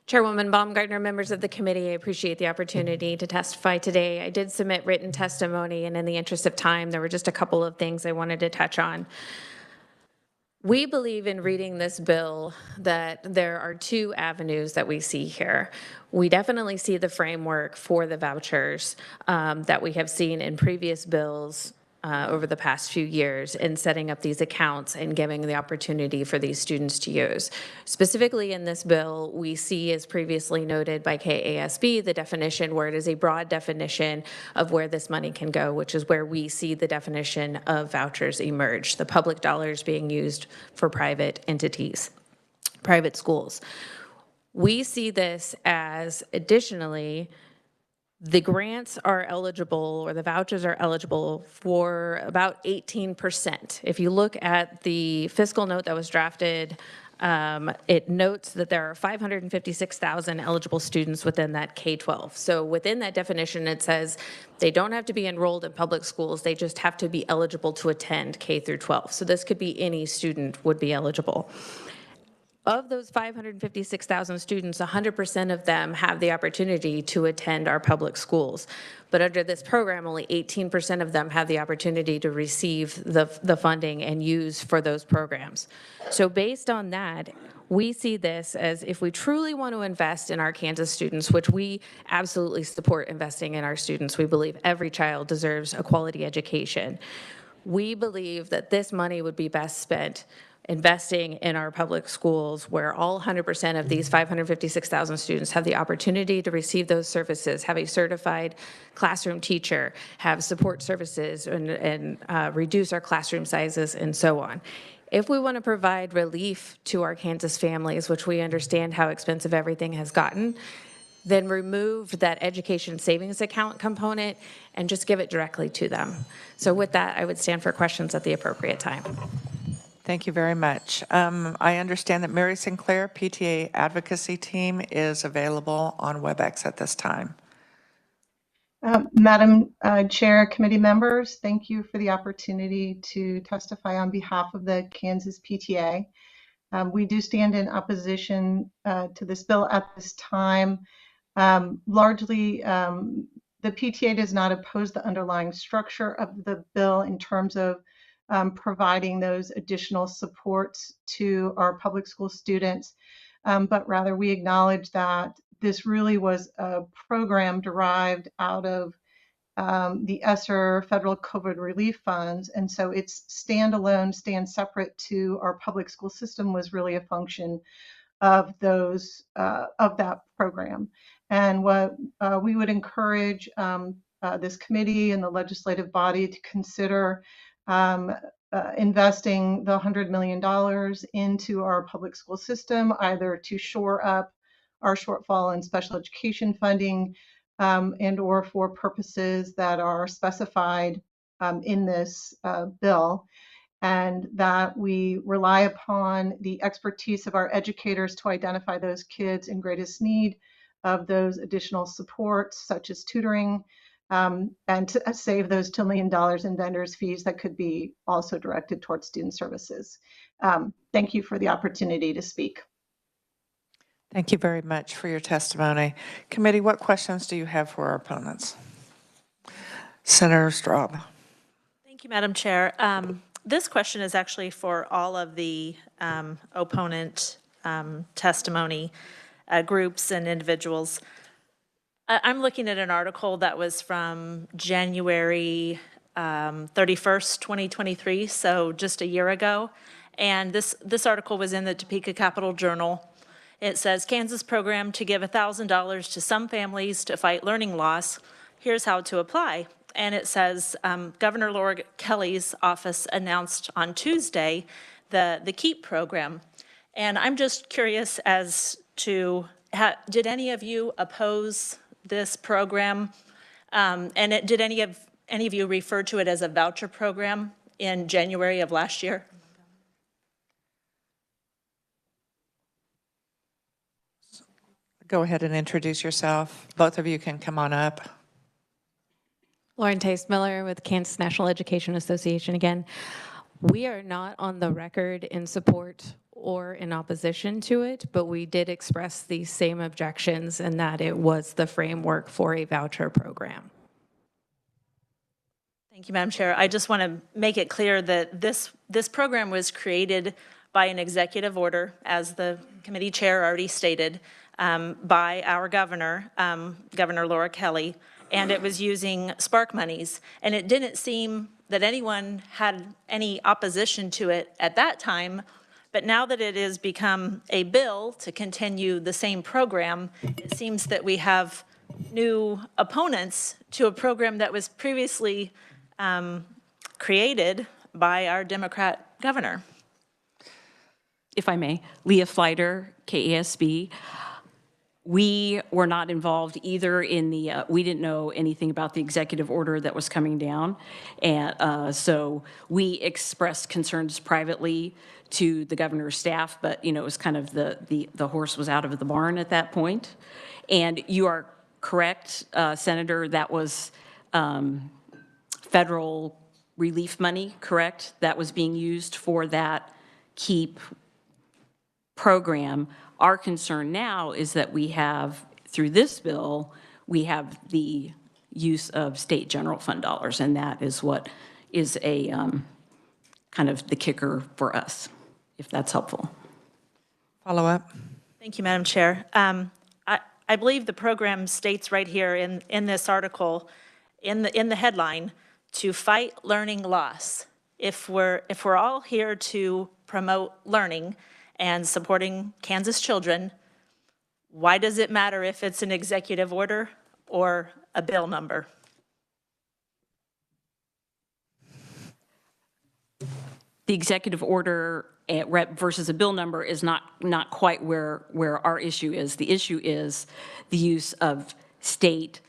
S14: Chairwoman Baumgartner, members of the committee, I appreciate the opportunity to testify today. I did submit written testimony, and in the interest of time, there were just a couple of things I wanted to touch on. We believe in reading this bill that there are two avenues that we see here. We definitely see the framework for the vouchers that we have seen in previous bills over the past few years in setting up these accounts and giving the opportunity for these students to use. Specifically in this bill, we see, as previously noted by KASB, the definition where it is a broad definition of where this money can go, which is where we see the definition of vouchers emerge, the public dollars being used for private entities, private schools. We see this as additionally the grants are eligible, or the vouchers are eligible for about 18%. If you look at the fiscal note that was drafted, it notes that there are 556,000 eligible students within that K-12. So within that definition, it says they don't have to be enrolled in public schools, they just have to be eligible to attend K through 12. So this could be any student would be eligible. Of those 556,000 students, 100% of them have the opportunity to attend our public schools. But under this program, only 18% of them have the opportunity to receive the funding and use for those programs. So based on that, we see this as if we truly want to invest in our Kansas students, which we absolutely support investing in our students. We believe every child deserves a quality education. We believe that this money would be best spent investing in our public schools where all 100% of these 556,000 students have the opportunity to receive those services, have a certified classroom teacher, have support services, and reduce our classroom sizes, and so on. If we want to provide relief to our Kansas families, which we understand how expensive everything has gotten, then remove that education savings account component and just give it directly to them. So with that, I would stand for questions at the appropriate time.
S1: Thank you very much. I understand that Mary Sinclair, PTA Advocacy Team, is available on WebEx at this time.
S12: Madam Chair, committee members, thank you for the opportunity to testify on behalf of the Kansas PTA. We do stand in opposition to this bill at this time. Largely, the PTA does not oppose the underlying structure of the bill in terms of providing those additional supports to our public school students, but rather we acknowledge that this really was a program derived out of the ESSER federal COVID relief funds. And so its standalone, stand separate to our public school system was really a function of those, of that program. And what we would encourage this committee and the legislative body to consider investing the $100 million into our public school system, either to shore up our shortfall in special education funding and or for purposes that are specified in this bill, and that we rely upon the expertise of our educators to identify those kids in greatest need of those additional supports, such as tutoring, and to save those $2 million in vendors' fees that could be also directed towards student services. Thank you for the opportunity to speak.
S1: Thank you very much for your testimony. Committee, what questions do you have for our opponents? Senator Straub.
S11: Thank you, Madam Chair. This question is actually for all of the opponent testimony groups and individuals. I'm looking at an article that was from January 31st, 2023, so just a year ago. And this article was in the Topeka Capital Journal. It says, Kansas program to give $1,000 to some families to fight learning loss. Here's how to apply. And it says, Governor Laura Kelly's office announced on Tuesday the KEEP program. And I'm just curious as to, did any of you oppose this program? And did any of you refer to it as a voucher program in January of last year?
S1: Go ahead and introduce yourself. Both of you can come on up.
S14: Lauren Taste Miller with Kansas National Education Association again. We are not on the record in support or in opposition to it, but we did express the same objections in that it was the framework for a voucher program.
S11: Thank you, Madam Chair. I just want to make it clear that this program was created by an executive order, as the committee chair already stated, by our governor, Governor Laura Kelly, and it was using Spark monies. And it didn't seem that anyone had any opposition to it at that time, but now that it has become a bill to continue the same program, it seems that we have new opponents to a program that was previously created by our Democrat governor.
S13: If I may, Leah Fleiter, KESB. We were not involved either in the, we didn't know anything about the executive order that was coming down. And so we expressed concerns privately to the governor's staff, but it was kind of the horse was out of the barn at that point. And you are correct, Senator, that was federal relief money, correct? That was being used for that KEEP program. Our concern now is that we have, through this bill, we have the use of state general fund dollars, and that is what is a kind of the kicker for us, if that's helpful.
S1: Follow up.
S11: Thank you, Madam Chair. I believe the program states right here in this article, in the headline, to fight learning loss. If we're all here to promote learning and supporting Kansas children, why does it matter if it's an executive order or a bill number?
S13: the executive order versus a bill number is not quite where our issue is. The issue is the use of state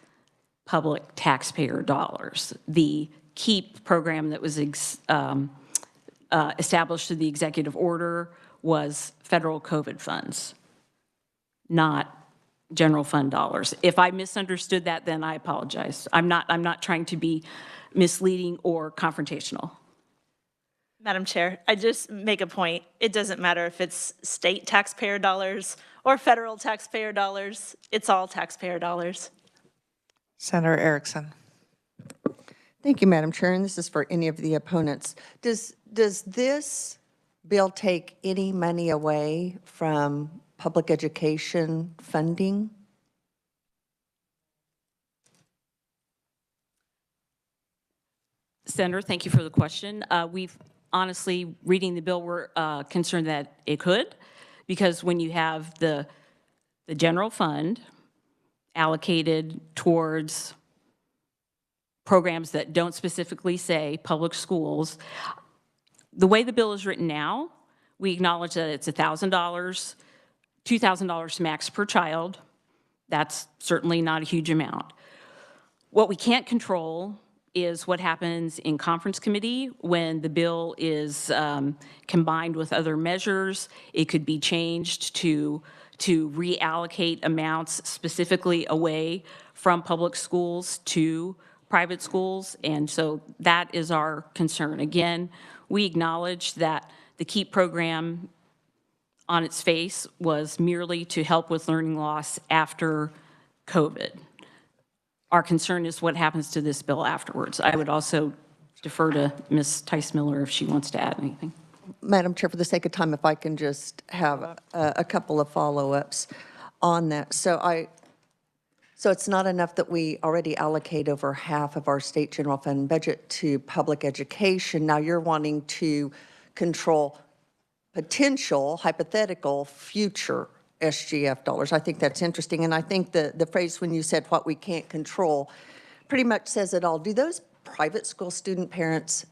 S13: public taxpayer dollars. The KEEP program that was established through the executive order was federal COVID funds, not general fund dollars. If I misunderstood that, then I apologize. I'm not trying to be misleading or confrontational.
S11: Madam Chair, I just make a point. It doesn't matter if it's state taxpayer dollars or federal taxpayer dollars. It's all taxpayer dollars.
S1: Senator Erickson.
S3: Thank you, Madam Chair, and this is for any of the opponents. Does this bill take any money away from public education funding?
S13: Senator, thank you for the question. We've honestly, reading the bill, we're concerned that it could, because when you have the general fund allocated towards programs that don't specifically say public schools, the way the bill is written now, we acknowledge that it's $1,000, $2,000 max per child. That's certainly not a huge amount. What we can't control is what happens in conference committee when the bill is combined with other measures. It could be changed to reallocate amounts specifically away from public schools to private schools, and so that is our concern. Again, we acknowledge that the KEEP program on its face was merely to help with learning loss after COVID. Our concern is what happens to this bill afterwards. I would also defer to Ms. Tice-Miller if she wants to add anything.
S3: Madam Chair, for the sake of time, if I can just have a couple of follow-ups on that. So it's not enough that we already allocate over half of our state general fund budget to public education. Now you're wanting to control potential, hypothetical, future SGF dollars. I think that's interesting. And I think the phrase when you said what we can't control pretty much says it all. Do those private school student parents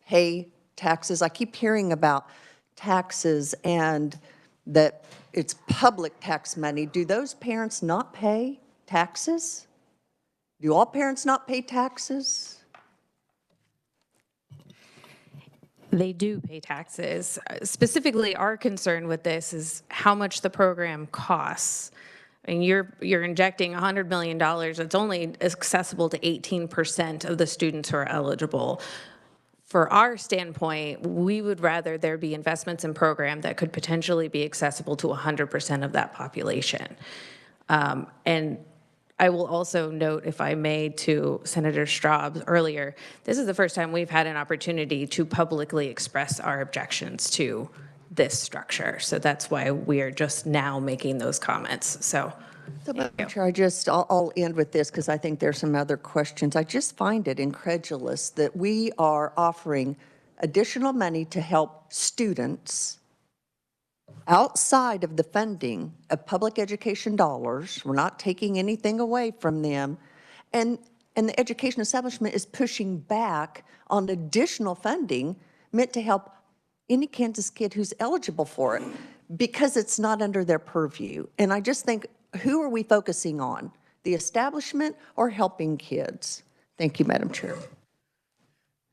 S3: pay taxes? I keep hearing about taxes and that it's public tax money. Do those parents not pay taxes? Do all parents not pay taxes?
S14: They do pay taxes. Specifically, our concern with this is how much the program costs. I mean, you're injecting $100 million. It's only accessible to 18% of the students who are eligible. For our standpoint, we would rather there be investments in program that could potentially be accessible to 100% of that population. And I will also note, if I may, to Senator Straub earlier, this is the first time we've had an opportunity to publicly express our objections to this structure. So that's why we are just now making those comments. So
S3: Madam Chair, I'll end with this because I think there's some other questions. I just find it incredulous that we are offering additional money to help students outside of the funding of public education dollars. We're not taking anything away from them. And the education establishment is pushing back on additional funding meant to help any Kansas kid who's eligible for it because it's not under their purview. And I just think, who are we focusing on? The establishment or helping kids? Thank you, Madam Chair.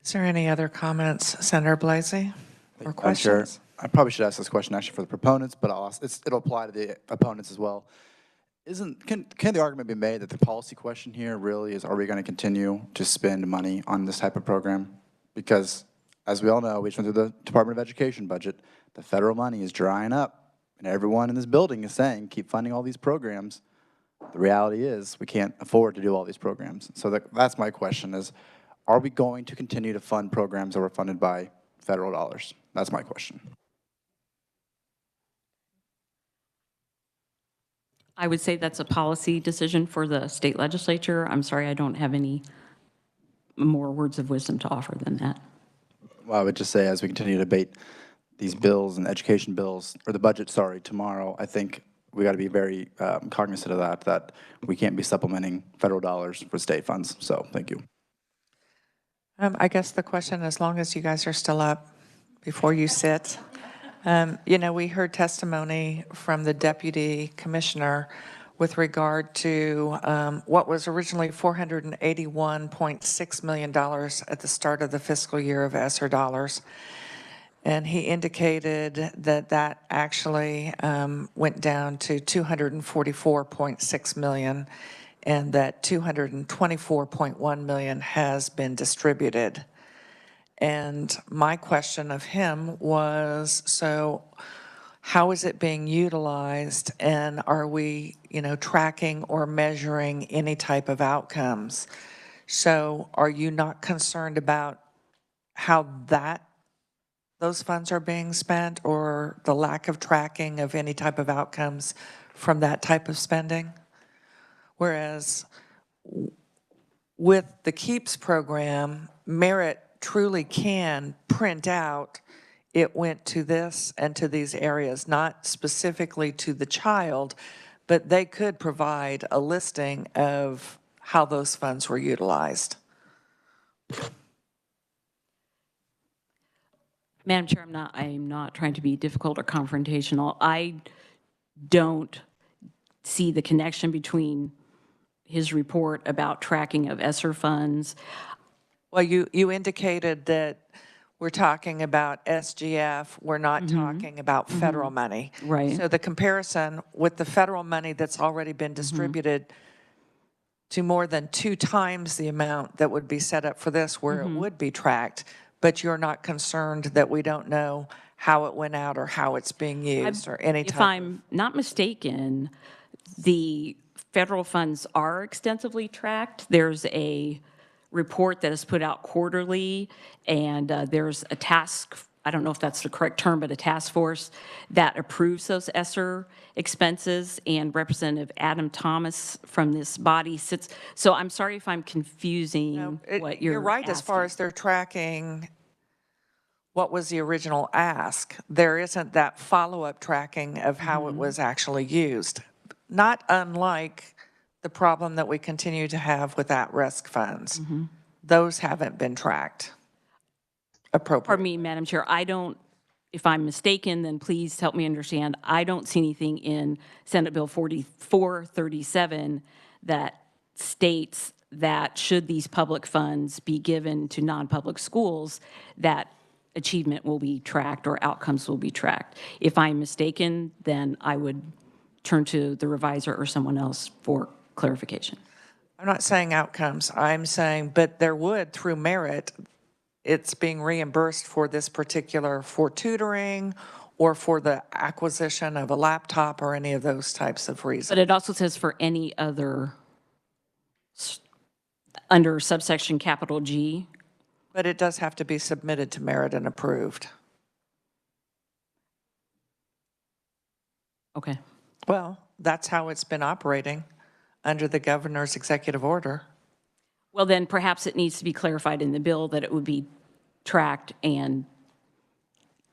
S1: Is there any other comments, Senator Blasey, or questions?
S15: I probably should ask this question actually for the proponents, but it'll apply to the opponents as well. Can the argument be made that the policy question here really is, are we going to continue to spend money on this type of program? Because as we all know, we just went through the Department of Education budget, the federal money is drying up, and everyone in this building is saying, keep funding all these programs. The reality is we can't afford to do all these programs. So that's my question is, are we going to continue to fund programs that were funded by federal dollars? That's my question.
S13: I would say that's a policy decision for the state legislature. I'm sorry, I don't have any more words of wisdom to offer than that.
S15: Well, I would just say as we continue to debate these bills and education bills, or the budget, sorry, tomorrow, I think we got to be very cognizant of that we can't be supplementing federal dollars for state funds. So thank you.
S1: I guess the question, as long as you guys are still up, before you sit. You know, we heard testimony from the deputy commissioner with regard to what was originally $481.6 million at the start of the fiscal year of ESSER dollars. And he indicated that that actually went down to $244.6 million, and that $224.1 million has been distributed. And my question of him was, so how is it being utilized, and are we, you know, tracking or measuring any type of outcomes? So are you not concerned about how those funds are being spent, or the lack of tracking of any type of outcomes from that type of spending? Whereas with the KEEPS program, merit truly can print out, it went to this and to these areas, not specifically to the child, but they could provide a listing of how those funds were utilized.
S13: Madam Chair, I'm not trying to be difficult or confrontational. I don't see the connection between his report about tracking of ESSER funds.
S1: Well, you indicated that we're talking about SGF, we're not talking about federal money.
S13: Right.
S1: So the comparison with the federal money that's already been distributed to more than 2 times the amount that would be set up for this, where it would be tracked, but you're not concerned that we don't know how it went out or how it's being used or any type
S13: If I'm not mistaken, the federal funds are extensively tracked. There's a report that is put out quarterly, and there's a task, I don't know if that's the correct term, but a task force that approves those ESSER expenses, and Representative Adam Thomas from this body sits. So I'm sorry if I'm confusing what you're
S1: right, as far as they're tracking what was the original ask. There isn't that follow-up tracking of how it was actually used. Not unlike the problem that we continue to have with at-risk funds. Those haven't been tracked appropriately.
S13: Pardon me, Madam Chair, I don't, if I'm mistaken, then please help me understand. I don't see anything in Senate Bill 4437 that states that should these public funds be given to non-public schools, that achievement will be tracked or outcomes will be tracked. If I'm mistaken, then I would turn to the reviser or someone else for clarification.
S1: I'm not saying outcomes. I'm saying, but there would, through merit, it's being reimbursed for this particular, for tutoring or for the acquisition of a laptop or any of those types of reasons.
S13: But it also says for any other, under subsection capital G.
S1: But it does have to be submitted to merit and approved.
S13: Okay.
S1: Well, that's how it's been operating under the governor's executive order.
S13: Well, then perhaps it needs to be clarified in the bill that it would be tracked and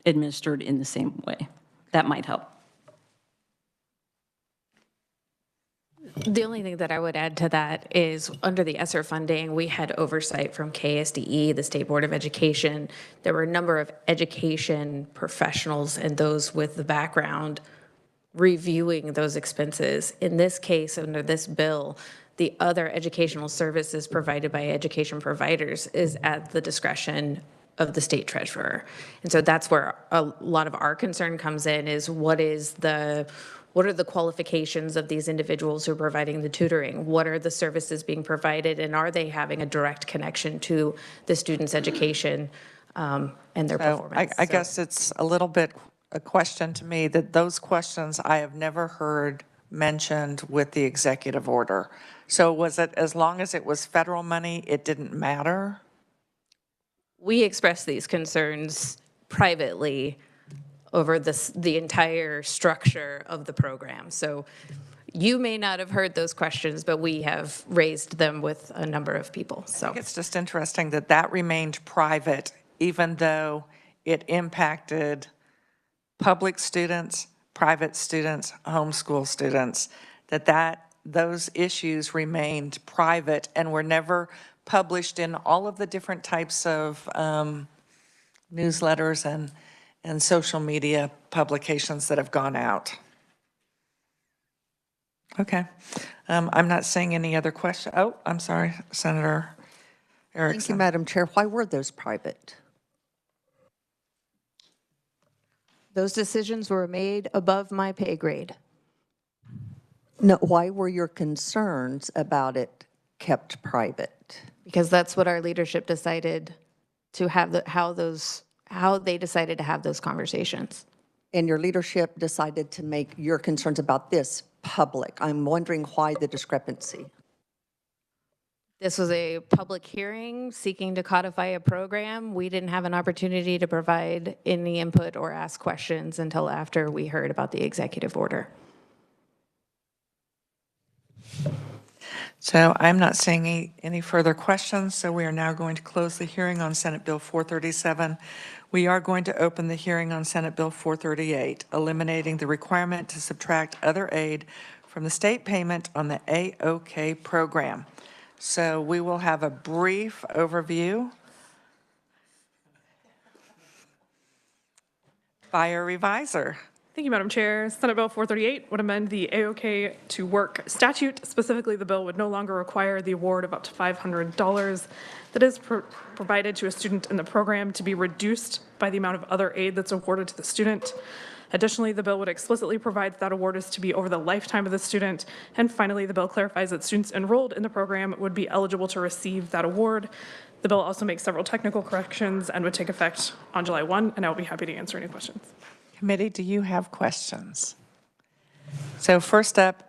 S13: administered in the same way. That might help.
S14: The only thing that I would add to that is under the ESSER funding, we had oversight from KSDE, the State Board of Education. There were a number of education professionals and those with the background reviewing those expenses. In this case, under this bill, the other educational services provided by education providers is at the discretion of the state treasurer. And so that's where a lot of our concern comes in, is what are the qualifications of these individuals who are providing the tutoring? What are the services being provided, and are they having a direct connection to the student's education and their performance?
S1: I guess it's a little bit a question to me that those questions I have never heard mentioned with the executive order. So was it, as long as it was federal money, it didn't matter?
S14: We expressed these concerns privately over the entire structure of the program. So you may not have heard those questions, but we have raised them with a number of people. So
S1: I think it's just interesting that that remained private, even though it impacted public students, private students, homeschool students, that those issues remained private and were never published in all of the different types of newsletters and social media publications that have gone out. Okay. I'm not seeing any other question. Oh, I'm sorry, Senator Erickson.
S3: Thank you, Madam Chair. Why were those private?
S16: Those decisions were made above my pay grade.
S3: No, why were your concerns about it kept private?
S16: Because that's what our leadership decided to have, how they decided to have those conversations.
S3: And your leadership decided to make your concerns about this public. I'm wondering why the discrepancy.
S16: This was a public hearing seeking to codify a program. We didn't have an opportunity to provide any input or ask questions until after we heard about the executive order.
S1: So I'm not seeing any further questions, so we are now going to close the hearing on Senate Bill 437. We are going to open the hearing on Senate Bill 438, eliminating the requirement to subtract other aid from the state payment on the AOK program. So we will have a brief overview by our reviser.
S7: Thank you, Madam Chair. Senate Bill 438 would amend the AOK to work statute. Specifically, the bill would no longer require the award of up to $500 that is provided to a student in the program to be reduced by the amount of other aid that's awarded to the student. Additionally, the bill would explicitly provide that award is to be over the lifetime of the student. And finally, the bill clarifies that students enrolled in the program would be eligible to receive that award. The bill also makes several technical corrections and would take effect on July 1, and I will be happy to answer any questions.
S1: Committee, do you have questions? So first up,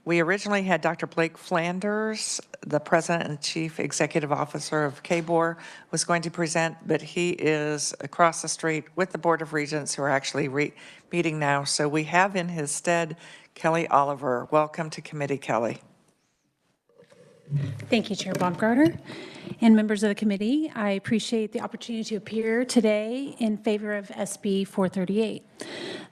S1: we originally had Dr. Blake Flanders, the President and Chief Executive Officer of KBOR, was going to present, but he is across the street with the Board of Regents who are actually meeting now. So we have in his stead Kelly Oliver. Welcome to committee, Kelly.
S17: Thank you, Chair Baumgartner. And members of the committee, I appreciate the opportunity to appear today in favor of SB 438.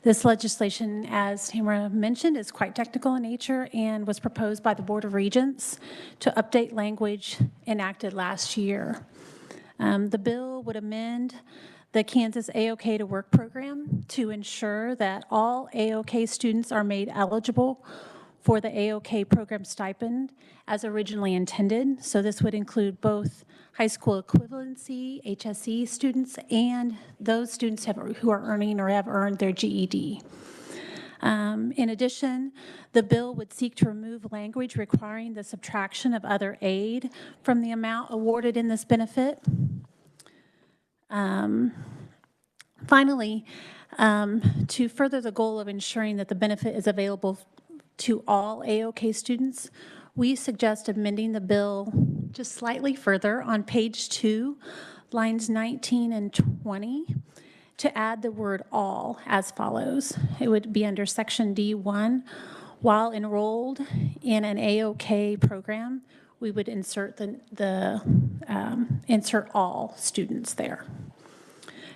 S17: This legislation, as Tamara mentioned, is quite technical in nature and was proposed by the Board of Regents to update language enacted last year. The bill would amend the Kansas AOK to Work program to ensure that all AOK students are made eligible for the AOK program stipend as originally intended. So this would include both high school equivalency, HSE students, and those students who are earning or have earned their GED. In addition, the bill would seek to remove language requiring the subtraction of other aid from the amount awarded in this benefit. Finally, to further the goal of ensuring that the benefit is available to all AOK students, we suggest amending the bill just slightly further on page 2, lines 19 and 20, to add the word all as follows. It would be under section D1. While enrolled in an AOK program, we would insert insert all students there.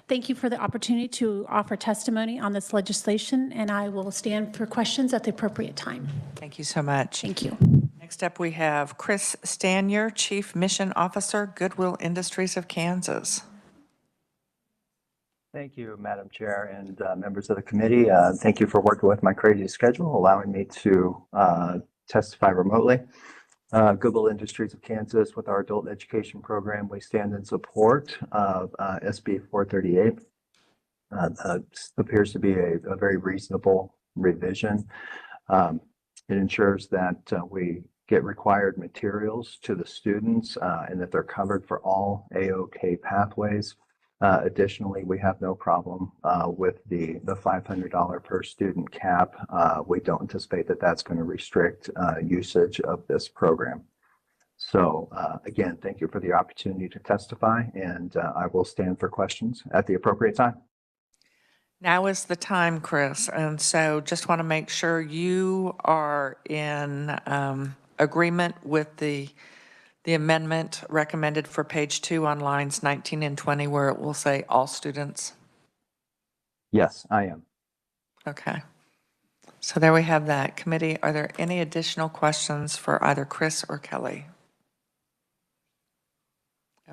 S17: Thank you for the opportunity to offer testimony on this legislation, and I will stand for questions at the appropriate time.
S1: Thank you so much.
S17: Thank you.
S1: Next up, we have Chris Stanier, Chief Mission Officer, Goodwill Industries of Kansas.
S18: Thank you, Madam Chair and members of the committee. Thank you for working with my crazy schedule, allowing me to testify remotely. Goodwill Industries of Kansas, with our adult education program, we stand in support of SB 438. This appears to be a very reasonable revision. It ensures that we get required materials to the students and that they're covered for all AOK pathways. Additionally, we have no problem with the $500 per student cap. We don't anticipate that that's going to restrict usage of this program. So again, thank you for the opportunity to testify, and I will stand for questions at the appropriate time.
S1: Now is the time, Chris, and so just want to make sure you are in agreement with the amendment recommended for page 2 on lines 19 and 20, where it will say all students.
S18: Yes, I am.
S1: Okay. So there we have that. Committee, are there any additional questions for either Chris or Kelly?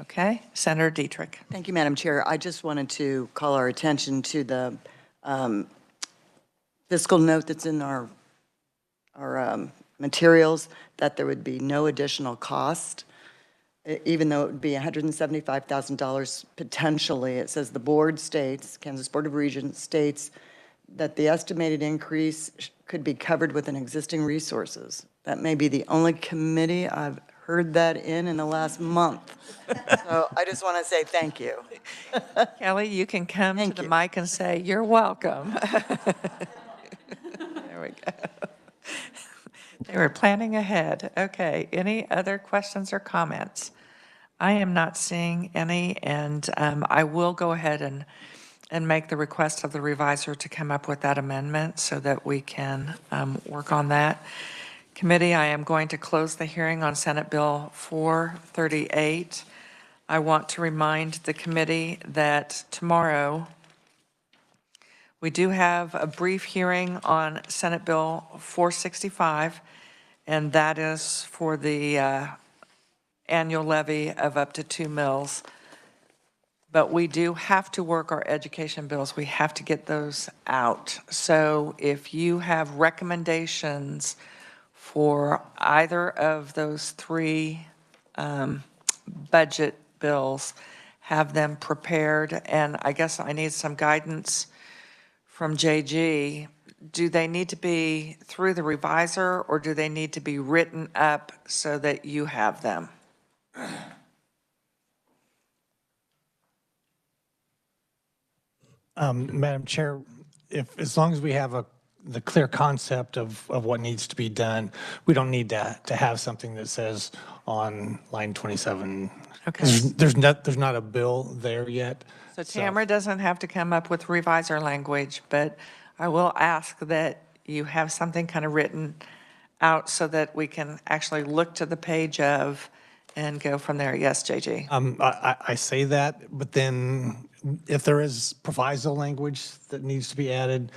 S1: Okay, Senator Dietrich.
S19: Thank you, Madam Chair. I just wanted to call our attention to the fiscal note that's in our materials, that there would be no additional cost, even though it would be $175,000 potentially. It says the board states, Kansas Board of Regents states, that the estimated increase could be covered within existing resources. That may be the only committee I've heard that in the last month. So I just want to say thank you.
S1: Kelly, you can come to the mic and say, you're welcome. There we go. They were planning ahead. Okay, any other questions or comments? I am not seeing any, and I will go ahead and make the request of the revisor to come up with that amendment so that we can work on that. Committee, I am going to close the hearing on Senate Bill 438. I want to remind the committee that tomorrow we do have a brief hearing on Senate Bill 465, and that is for the annual levy of up to 2 mills. But we do have to work our education bills. We have to get those out. So if you have recommendations for either of those 3 budget bills, have them prepared. And I guess I need some guidance from JG. Do they need to be through the revisor, or do they need to be written up so that you have them?
S20: Madam Chair, as long as we have the clear concept of what needs to be done, we don't need to have something that says on line 27.
S1: Okay.
S20: There's not a bill there yet.
S1: So Tamara doesn't have to come up with revisor language, but I will ask that you have something kind of written out so that we can actually look to the page of and go from there. Yes, JG.
S20: I say that, but then if there is proviso language that needs to be added,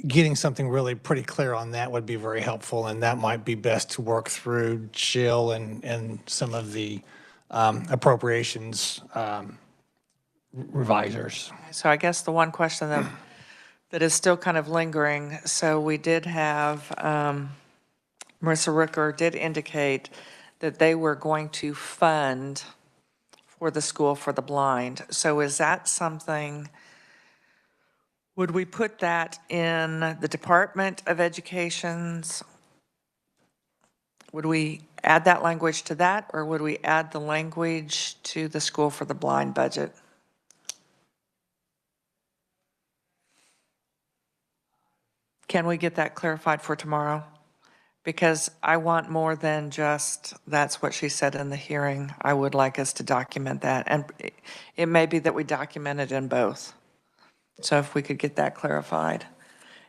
S20: getting something really pretty clear on that would be very helpful, and that might be best to work through Jill and some of the appropriations revisors.
S1: So I guess the one question that is still kind of lingering, so we did have, Marissa Rooker did indicate that they were going to fund for the School for the Blind. So is that something, would we put that in the Department of Education's, would we add that language to that, or would we add the language to the School for the Blind budget? Can we get that clarified for tomorrow? Because I want more than just, that's what she said in the hearing. I would like us to document that. And it may be that we document it in both. So if we could get that clarified.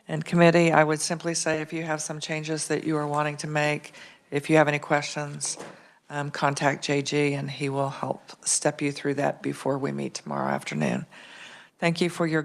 S1: And committee, I would simply say if you have some changes that you are wanting to make, if you have any questions, contact JG and he will help step you through that before we meet tomorrow afternoon. Thank you for your